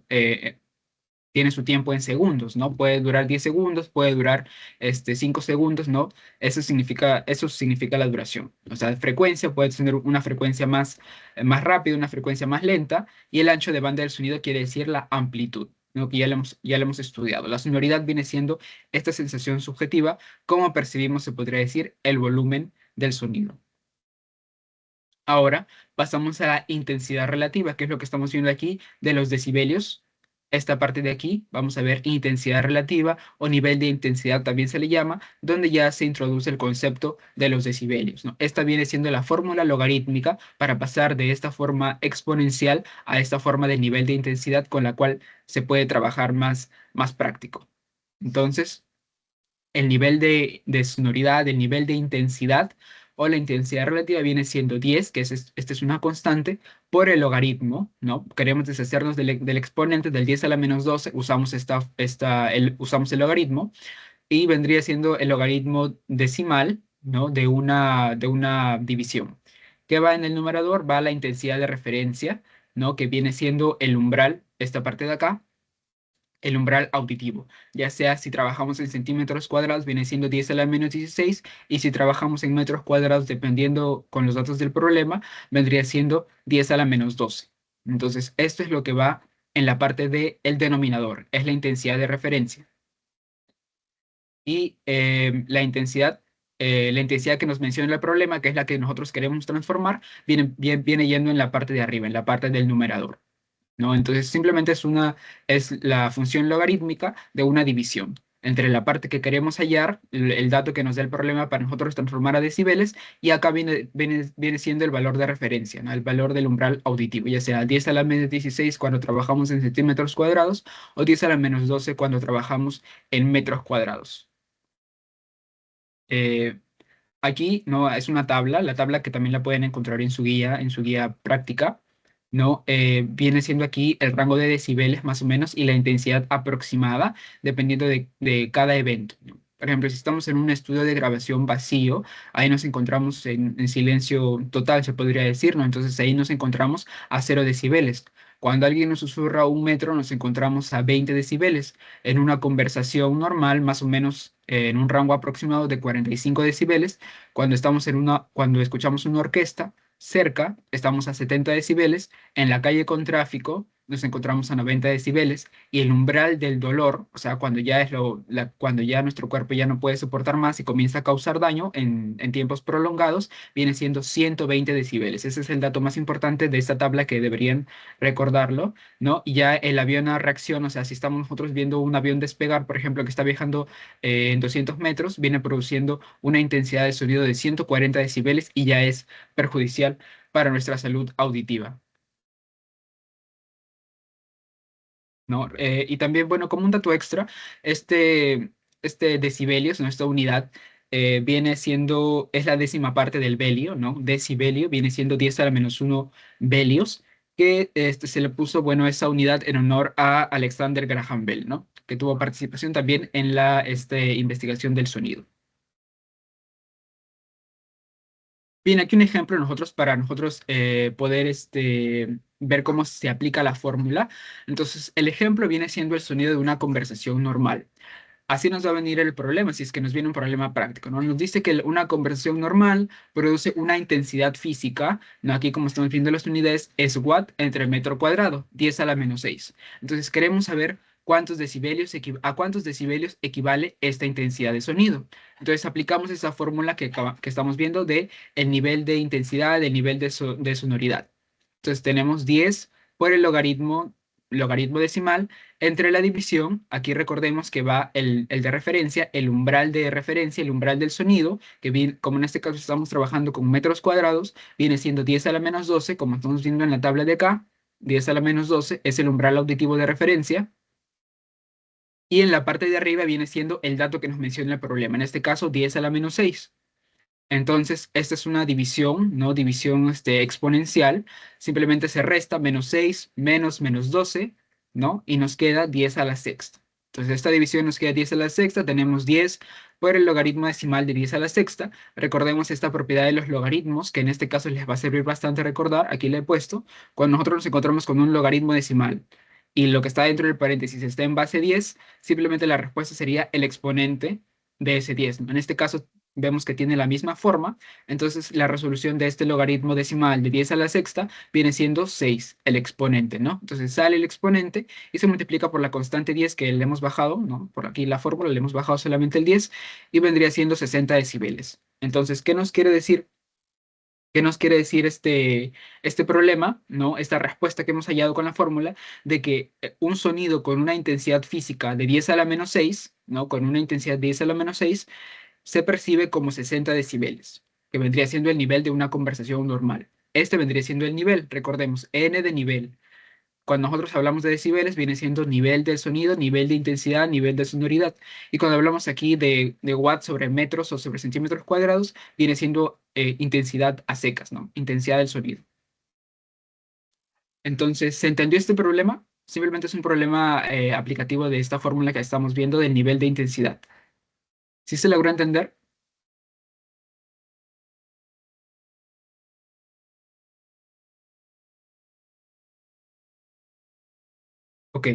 tiene su tiempo en segundos, ¿no? Puede durar 10 segundos, puede durar 5 segundos, ¿no? Eso significa la duración. O sea, frecuencia puede tener una frecuencia más rápida, una frecuencia más lenta, y el ancho de banda del sonido quiere decir la amplitud, ¿no? Que ya lo hemos estudiado. La sonoridad viene siendo esta sensación subjetiva, cómo percibimos, se podría decir, el volumen del sonido. Ahora pasamos a la intensidad relativa, que es lo que estamos viendo aquí de los decibelios. Esta parte de aquí vamos a ver intensidad relativa o nivel de intensidad también se le llama, donde ya se introduce el concepto de los decibelios, ¿no? Esta viene siendo la fórmula logarítmica para pasar de esta forma exponencial a esta forma de nivel de intensidad con la cual se puede trabajar más práctico. Entonces, el nivel de sonoridad, el nivel de intensidad o la intensidad relativa viene siendo 10, que esta es una constante, por el logaritmo, ¿no? Queremos deshacernos del exponente del 10 a la menos 12, usamos el logaritmo y vendría siendo el logaritmo decimal, ¿no? De una división. ¿Qué va en el numerador? Va la intensidad de referencia, ¿no? Que viene siendo el umbral, esta parte de acá, el umbral auditivo, ya sea si trabajamos en centímetros cuadrados viene siendo 10 a la menos 16 y si trabajamos en metros cuadrados dependiendo con los datos del problema vendría siendo 10 a la menos 12. Entonces esto es lo que va en la parte del denominador, es la intensidad de referencia. Y la intensidad que nos menciona el problema, que es la que nosotros queremos transformar, viene yendo en la parte de arriba, en la parte del numerador, ¿no? Entonces simplemente es la función logarítmica de una división entre la parte que queremos hallar, el dato que nos da el problema para nosotros transformar a decibeles, y acá viene siendo el valor de referencia, ¿no? El valor del umbral auditivo, ya sea 10 a la menos 16 cuando trabajamos en centímetros cuadrados o 10 a la menos 12 cuando trabajamos en metros cuadrados. Eh, Aquí no es una tabla, la tabla que también la pueden encontrar en su guía práctica, ¿no? Viene siendo aquí el rango de decibeles más o menos y la intensidad aproximada dependiendo de cada evento, ¿no? Por ejemplo, si estamos en un estudio de grabación vacío, ahí nos encontramos en silencio total, se podría decir, ¿no? Entonces ahí nos encontramos a 0 decibeles. Cuando alguien nos susurra a 1 metro, nos encontramos a 20 decibeles. En una conversación normal, más o menos en un rango aproximado de 45 decibeles, cuando escuchamos una orquesta cerca, estamos a 70 decibeles, en la calle con tráfico nos encontramos a 90 decibeles y el umbral del dolor, o sea, cuando ya nuestro cuerpo ya no puede soportar más y comienza a causar daño en tiempos prolongados, viene siendo 120 decibeles. Ese es el dato más importante de esta tabla que deberían recordarlo, ¿no? Y ya el avión a reacción, o sea, si estamos nosotros viendo un avión despegar, por ejemplo, que está viajando en 200 metros, viene produciendo una intensidad de sonido de 140 decibeles y ya es perjudicial para nuestra salud auditiva, ¿no? Y también, bueno, como un dato extra, este decibelios, nuestra unidad, es la décima parte del belio, ¿no? Decibelio viene siendo 10 a la menos 1 belios, que se le puso, bueno, esa unidad en honor a Alexander Graham Bell, ¿no? que tuvo participación también en la investigación del sonido. Bien, aquí un ejemplo para nosotros poder ver cómo se aplica la fórmula. Entonces, el ejemplo viene siendo el sonido de una conversación normal. Así nos va a venir el problema, si es que nos viene un problema práctico, ¿no? Nos dice que una conversación normal produce una intensidad física, ¿no? Aquí, como estamos viendo las unidades, es watt entre metro cuadrado, 10 a la menos 6. Entonces, queremos saber a cuántos decibelios equivale esta intensidad de sonido. Entonces, aplicamos esa fórmula que estamos viendo de el nivel de intensidad, el nivel de sonoridad. Entonces, tenemos 10 por el logaritmo decimal entre la división. Aquí recordemos que va el de referencia, el umbral de referencia, el umbral del sonido, que viene, como en este caso estamos trabajando con metros cuadrados, viene siendo 10 a la menos 12, como estamos viendo en la tabla de acá. 10 a la menos 12 es el umbral auditivo de referencia. Y en la parte de arriba viene siendo el dato que nos menciona el problema, en este caso 10 a la menos 6. Entonces, esta es una división, ¿no? División exponencial. Simplemente se resta menos 6 menos menos 12, ¿no? Y nos queda 10 a la sexta. Entonces, esta división nos queda 10 a la sexta. Tenemos 10 por el logaritmo decimal de 10 a la sexta. Recordemos esta propiedad de los logaritmos, que en este caso les va a servir bastante recordar. Aquí le he puesto. Cuando nosotros nos encontramos con un logaritmo decimal y lo que está dentro del paréntesis está en base 10, simplemente la respuesta sería el exponente de ese 10, ¿no? En este caso vemos que tiene la misma forma, entonces la resolución de este logaritmo decimal de 10 a la sexta viene siendo 6, el exponente, ¿no? Entonces sale el exponente y se multiplica por la constante 10 que le hemos bajado, ¿no? Por aquí la fórmula le hemos bajado solamente el 10 y vendría siendo 60 decibeles. Entonces, ¿qué nos quiere decir? ¿Qué nos quiere decir este problema, ¿no? Esta respuesta que hemos hallado con la fórmula de que un sonido con una intensidad física de 10 a la menos 6, ¿no? Con una intensidad de 10 a la menos 6 se percibe como 60 decibeles, que vendría siendo el nivel de una conversación normal. Este vendría siendo el nivel, recordemos, n de nivel. Cuando nosotros hablamos de decibeles, viene siendo nivel del sonido, nivel de intensidad, nivel de sonoridad. Y cuando hablamos aquí de watts sobre metros o sobre centímetros cuadrados, viene siendo intensidad a secas, ¿no? Intensidad del sonido. Entonces, ¿se entendió este problema? Simplemente es un problema aplicativo de esta fórmula que estamos viendo del nivel de intensidad. ¿Sí se logró entender? Ok,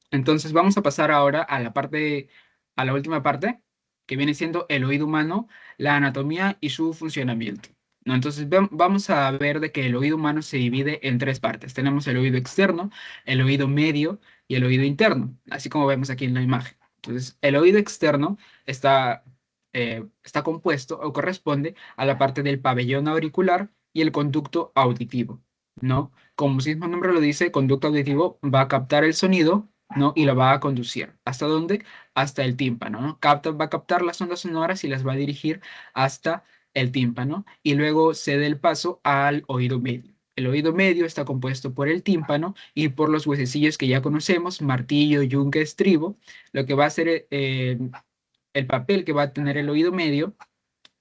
entonces vamos a pasar ahora a la última parte, que viene siendo el oído humano, la anatomía y su funcionamiento. ¿No? Entonces vamos a ver de que el oído humano se divide en tres partes. Tenemos el oído externo, el oído medio y el oído interno, así como vemos aquí en la imagen. Entonces, el oído externo está compuesto o corresponde a la parte del pabellón auricular y el conducto auditivo, ¿no? Como su mismo nombre lo dice, conducto auditivo va a captar el sonido, ¿no? Y lo va a conducir. ¿Hasta dónde? Hasta el tímpano, ¿no? Va a captar las ondas sonoras y las va a dirigir hasta el tímpano y luego cede el paso al oído medio. El oído medio está compuesto por el tímpano y por los huesecillos que ya conocemos, martillo, yunque, estribo. Lo que va a hacer el papel que va a tener el oído medio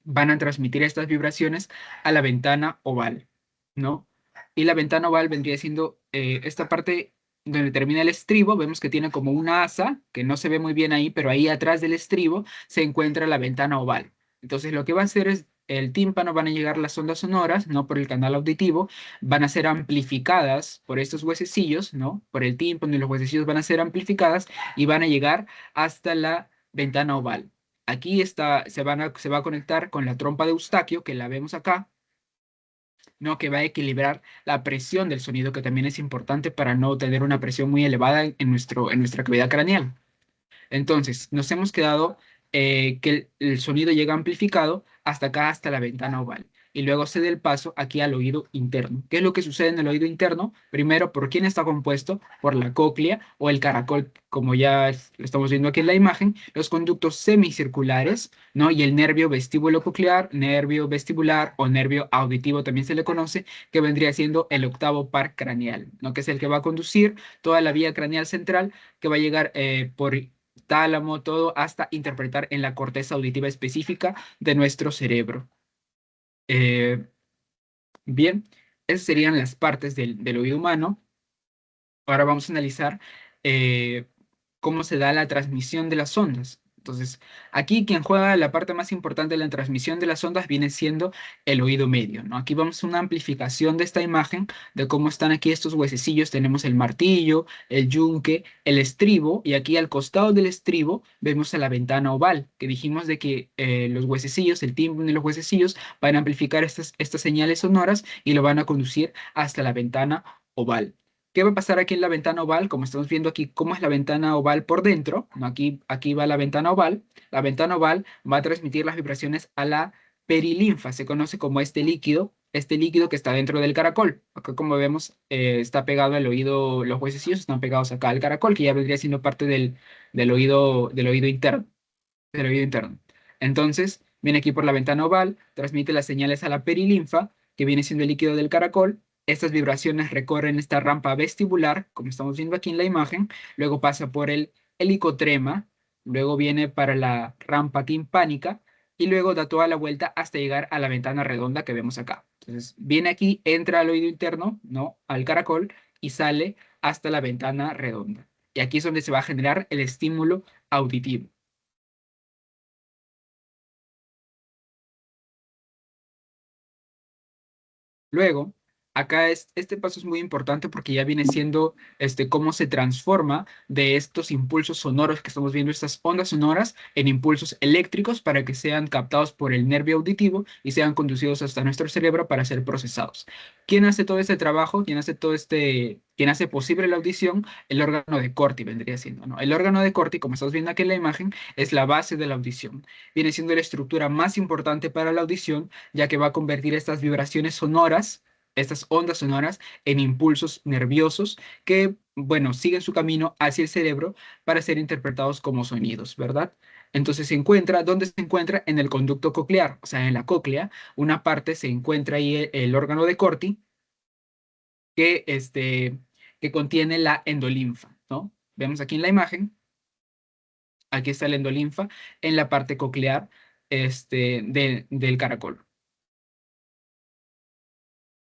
van a transmitir estas vibraciones a la ventana oval, ¿no? Y la ventana oval vendría siendo esta parte donde termina el estribo, vemos que tiene como una asa, que no se ve muy bien ahí, pero ahí atrás del estribo se encuentra la ventana oval. Entonces lo que va a hacer es el tímpano, van a llegar las ondas sonoras, ¿no? Por el canal auditivo, van a ser amplificadas por estos huesecillos, ¿no? Por el tímpano y los huesecillos van a ser amplificadas y van a llegar hasta la ventana oval. Aquí se va a conectar con la trompa de Eustaquio, que la vemos acá, ¿no? Que va a equilibrar la presión del sonido, que también es importante para no tener una presión muy elevada en nuestra cavidad craneal. Entonces, nos hemos quedado que el sonido llega amplificado hasta acá, hasta la ventana oval. Y luego se da el paso aquí al oído interno. ¿Qué es lo que sucede en el oído interno? Primero, ¿por quién está compuesto? Por la cóclea o el caracol, como ya lo estamos viendo aquí en la imagen, los conductos semicirculares, ¿no? Y el nervio vestíbulo coclear, nervio vestibular o nervio auditivo también se le conoce, que vendría siendo el octavo par craneal, ¿no? Que es el que va a conducir toda la vía craneal central, que va a llegar por tálamo, todo, hasta interpretar en la corteza auditiva específica de nuestro cerebro. Eh, bien, esas serían las partes del oído humano. Ahora vamos a analizar eh, cómo se da la transmisión de las ondas. Entonces, aquí quien juega la parte más importante de la transmisión de las ondas viene siendo el oído medio, ¿no? Aquí vamos a una amplificación de esta imagen de cómo están aquí estos huesecillos. Tenemos el martillo, el yunque, el estribo, y aquí al costado del estribo vemos a la ventana oval, que dijimos de que los huesecillos, el tímpano y los huesecillos van a amplificar estas señales sonoras y lo van a conducir hasta la ventana oval. ¿Qué va a pasar aquí en la ventana oval? Como estamos viendo aquí, cómo es la ventana oval por dentro, ¿no? Aquí va la ventana oval. La ventana oval va a transmitir las vibraciones a la perilinfa, se conoce como este líquido que está dentro del caracol. Acá, como vemos, está pegado al oído, los huesecillos están pegados acá al caracol, que ya vendría siendo parte del oído interno, del oído interno. Entonces, viene aquí por la ventana oval, transmite las señales a la perilinfa, que viene siendo el líquido del caracol. Estas vibraciones recorren esta rampa vestibular, como estamos viendo aquí en la imagen, luego pasa por el helicotrema, luego viene para la rampa timpánica y luego da toda la vuelta hasta llegar a la ventana redonda que vemos acá. Entonces, viene aquí, entra al oído interno, ¿no? Al caracol y sale hasta la ventana redonda. Y aquí es donde se va a generar el estímulo auditivo. Luego, este paso es muy importante porque ya viene siendo cómo se transforma de estos impulsos sonoros que estamos viendo, estas ondas sonoras, en impulsos eléctricos para que sean captados por el nervio auditivo y sean conducidos hasta nuestro cerebro para ser procesados. ¿Quién hace todo este trabajo? ¿Quién hace posible la audición? El órgano de Corti vendría siendo, ¿no? El órgano de Corti, como estamos viendo aquí en la imagen, es la base de la audición. Viene siendo la estructura más importante para la audición, ya que va a convertir estas vibraciones sonoras, estas ondas sonoras, en impulsos nerviosos que, bueno, siguen su camino hacia el cerebro para ser interpretados como sonidos, ¿verdad? Entonces ¿dónde se encuentra? En el conducto coclear, o sea, en la cóclea. Una parte se encuentra ahí el órgano de Corti que, que contiene la endolinfa, ¿no? Vemos aquí en la imagen, aquí está la endolinfa en la parte coclear del caracol.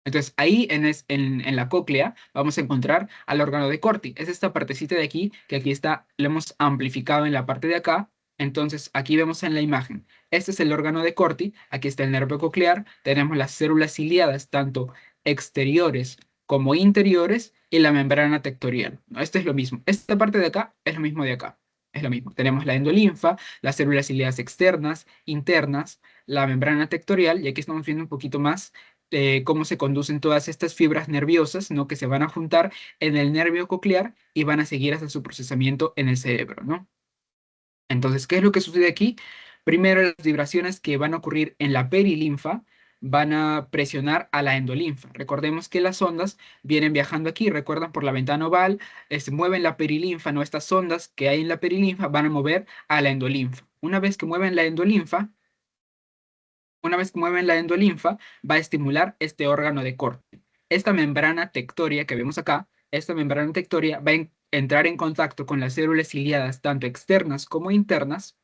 Entonces, ahí en la cóclea vamos a encontrar al órgano de Corti. Es esta partecita de aquí, que aquí está, lo hemos amplificado en la parte de acá. Entonces, aquí vemos en la imagen, este es el órgano de Corti, aquí está el nervio coclear, tenemos las células ciliadas, tanto exteriores como interiores, y la membrana tectorial, ¿no? Esto es lo mismo. Esta parte de acá es lo mismo de acá. Es lo mismo. Tenemos la endolinfa, las células ciliadas externas, internas, la membrana tectorial, y aquí estamos viendo un poquito más cómo se conducen todas estas fibras nerviosas, ¿no? Que se van a juntar en el nervio coclear y van a seguir hasta su procesamiento en el cerebro, ¿no? Entonces, ¿qué es lo que sucede aquí? Primero, las vibraciones que van a ocurrir en la perilinfa van a presionar a la endolinfa. Recordemos que las ondas vienen viajando aquí, recuerdan, por la ventana oval, se mueven la perilinfa, ¿no? Estas ondas que hay en la perilinfa van a mover a la endolinfa. Una vez que mueven la endolinfa, va a estimular este órgano de Corti. Esta membrana tectoria que vemos acá, esta membrana tectoria va a entrar en contacto con las células ciliadas, tanto externas como internas,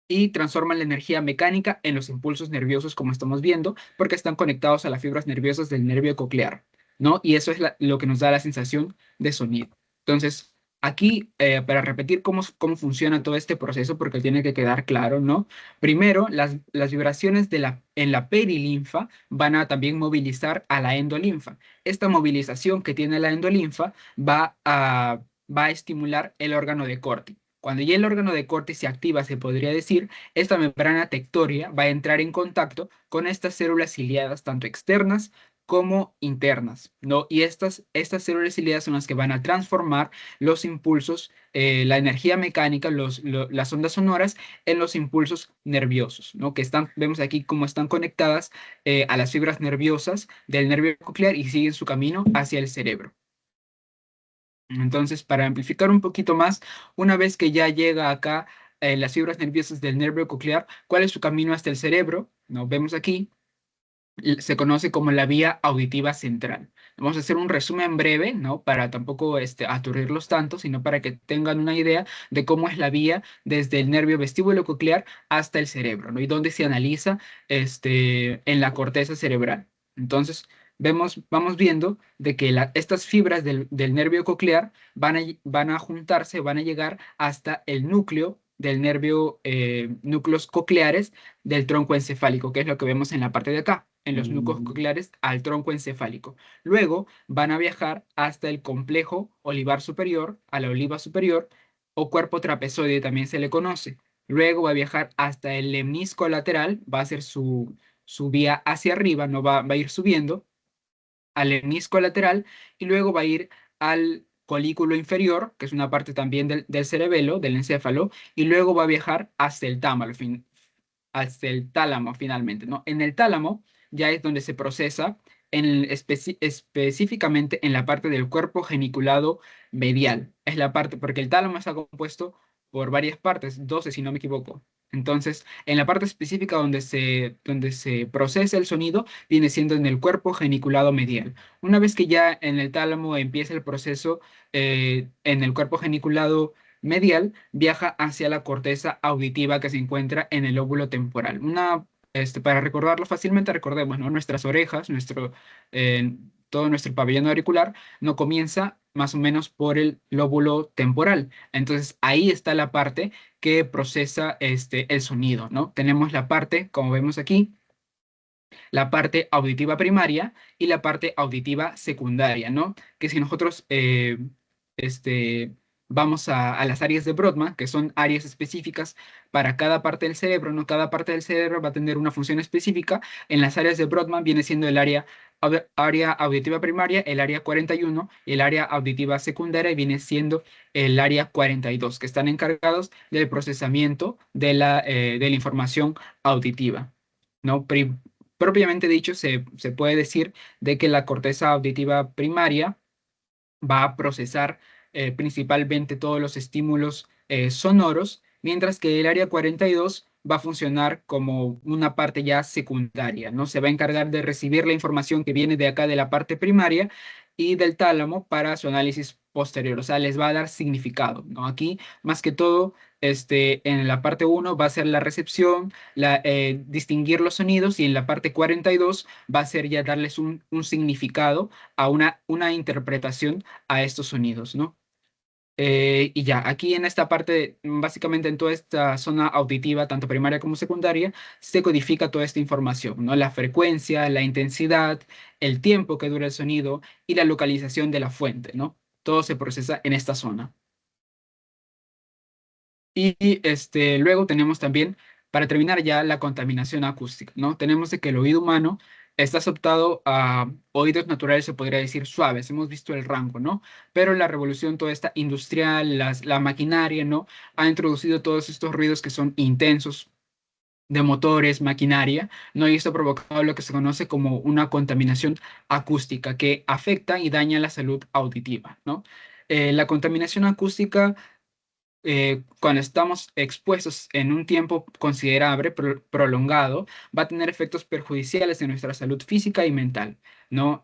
y transforman la energía mecánica en los impulsos nerviosos, como estamos viendo, porque están conectados a las fibras nerviosas del nervio coclear, ¿no? Y eso es lo que nos da la sensación de sonido. Entonces, aquí, para repetir cómo funciona todo este proceso, porque tiene que quedar claro, ¿no? Primero, las vibraciones en la perilinfa van a también movilizar a la endolinfa. Esta movilización que tiene la endolinfa va a estimular el órgano de Corti. Cuando ya el órgano de Corti se activa, se podría decir, esta membrana tectoria va a entrar en contacto con estas células ciliadas, tanto externas como internas, ¿no? Y estas células ciliadas son las que van a transformar los impulsos, la energía mecánica, las ondas sonoras, en los impulsos nerviosos, ¿no? Vemos aquí cómo están conectadas a las fibras nerviosas del nervio coclear y siguen su camino hacia el cerebro. Entonces, para amplificar un poquito más, una vez que ya llega acá las fibras nerviosas del nervio coclear, ¿cuál es su camino hasta el cerebro? Nos vemos aquí, se conoce como la vía auditiva central. Vamos a hacer un resumen breve, ¿no? Para tampoco aturdirlos tanto, sino para que tengan una idea de cómo es la vía desde el nervio vestíbulo coclear hasta el cerebro, ¿no? Y dónde se analiza en la corteza cerebral. Entonces, vamos viendo de que estas fibras del nervio coclear van a juntarse, van a llegar hasta el núcleo del nervio, núcleos cocleares del tronco encefálico, que es lo que vemos en la parte de acá, en los núcleos cocleares al tronco encefálico. Luego van a viajar hasta el complejo olivar superior, a la oliva superior, o cuerpo trapezoide también se le conoce. Luego va a viajar hasta el lemnisco lateral, va a ser su vía hacia arriba, no va a ir subiendo al lemnisco lateral y luego va a ir al colículo inferior, que es una parte también del cerebelo, del encéfalo, y luego va a viajar hasta el tálamo finalmente, ¿no? En el tálamo ya es donde se procesa específicamente en la parte del cuerpo geniculado medial. Es la parte, porque el tálamo está compuesto por varias partes, 12 si no me equivoco. Entonces, en la parte específica donde se procesa el sonido, viene siendo en el cuerpo geniculado medial. Una vez que ya en el tálamo empieza el proceso, en el cuerpo geniculado medial, viaja hacia la corteza auditiva que se encuentra en el lóbulo temporal. Para recordarlo fácilmente, recordemos, ¿no? Nuestras orejas, eh, todo nuestro pabellón auricular, no comienza más o menos por el lóbulo temporal. Entonces, ahí está la parte que procesa el sonido, ¿no? Tenemos la parte, como vemos aquí, la parte auditiva primaria y la parte auditiva secundaria, ¿no? Que si nosotros este, vamos a las áreas de Brodmann, que son áreas específicas para cada parte del cerebro, ¿no? Cada parte del cerebro va a tener una función específica. En las áreas de Brodmann viene siendo el área auditiva primaria, el área 41, y el área auditiva secundaria viene siendo el área 42, que están encargados del procesamiento de la información auditiva. ¿No? Propiamente dicho, se puede decir de que la corteza auditiva primaria va a procesar principalmente todos los estímulos sonoros, mientras que el área 42 va a funcionar como una parte ya secundaria, ¿no? Se va a encargar de recibir la información que viene de acá de la parte primaria y del tálamo para su análisis posterior, o sea, les va a dar significado, ¿no? Aquí, más que todo, en la parte uno va a ser la recepción, distinguir los sonidos, y en la parte 42 va a ser ya darles un significado a una interpretación a estos sonidos, ¿no? Y ya, aquí en esta parte, básicamente en toda esta zona auditiva, tanto primaria como secundaria, se codifica toda esta información, ¿no? La frecuencia, la intensidad, el tiempo que dura el sonido y la localización de la fuente, ¿no? Todo se procesa en esta zona. Y luego tenemos también, para terminar ya, la contaminación acústica, ¿no? Tenemos de que el oído humano está adaptado a oídos naturales, se podría decir suaves, hemos visto el rango, ¿no? Pero la revolución toda esta industrial, la maquinaria, ¿no? Ha introducido todos estos ruidos que son intensos de motores, maquinaria, ¿no? Y esto ha provocado lo que se conoce como una contaminación acústica que afecta y daña la salud auditiva, ¿no? La contaminación acústica, cuando estamos expuestos en un tiempo considerable, prolongado, va a tener efectos perjudiciales en nuestra salud física y mental, ¿no?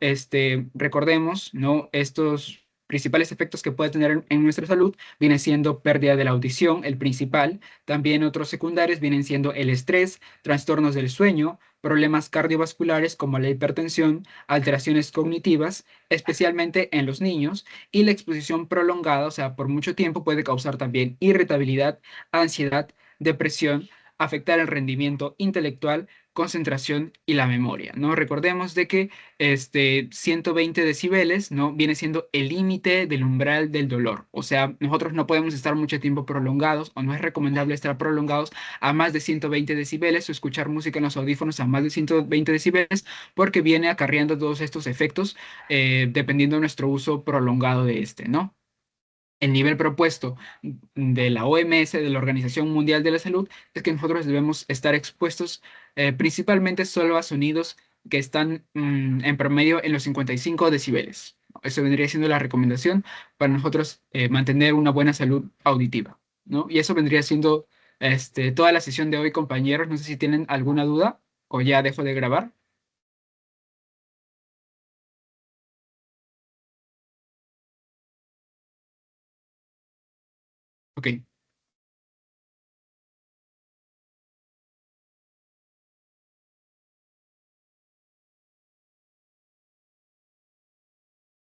Recordemos, ¿no? Estos principales efectos que puede tener en nuestra salud viene siendo pérdida de la audición, el principal. También otros secundarios vienen siendo el estrés, trastornos del sueño, problemas cardiovasculares como la hipertensión, alteraciones cognitivas, especialmente en los niños, y la exposición prolongada, o sea, por mucho tiempo, puede causar también irritabilidad, ansiedad, depresión, afectar el rendimiento intelectual, concentración y la memoria, ¿no? Recordemos de que 120 decibeles, ¿no? Viene siendo el límite del umbral del dolor. O sea, nosotros no podemos estar mucho tiempo prolongados, o no es recomendable estar prolongados a más de 120 decibeles, o escuchar música en los audífonos a más de 120 decibeles, porque viene acarreando todos estos efectos dependiendo de nuestro uso prolongado de ¿no? El nivel propuesto de la OMS, de la Organización Mundial de la Salud, es que nosotros debemos estar expuestos principalmente solo a sonidos que están en promedio en los 55 decibeles. Eso vendría siendo la recomendación para nosotros mantener una buena salud auditiva, ¿no? Y eso vendría siendo toda la sesión de hoy, compañeros. No sé si tienen alguna duda o ya dejo de grabar. Ok.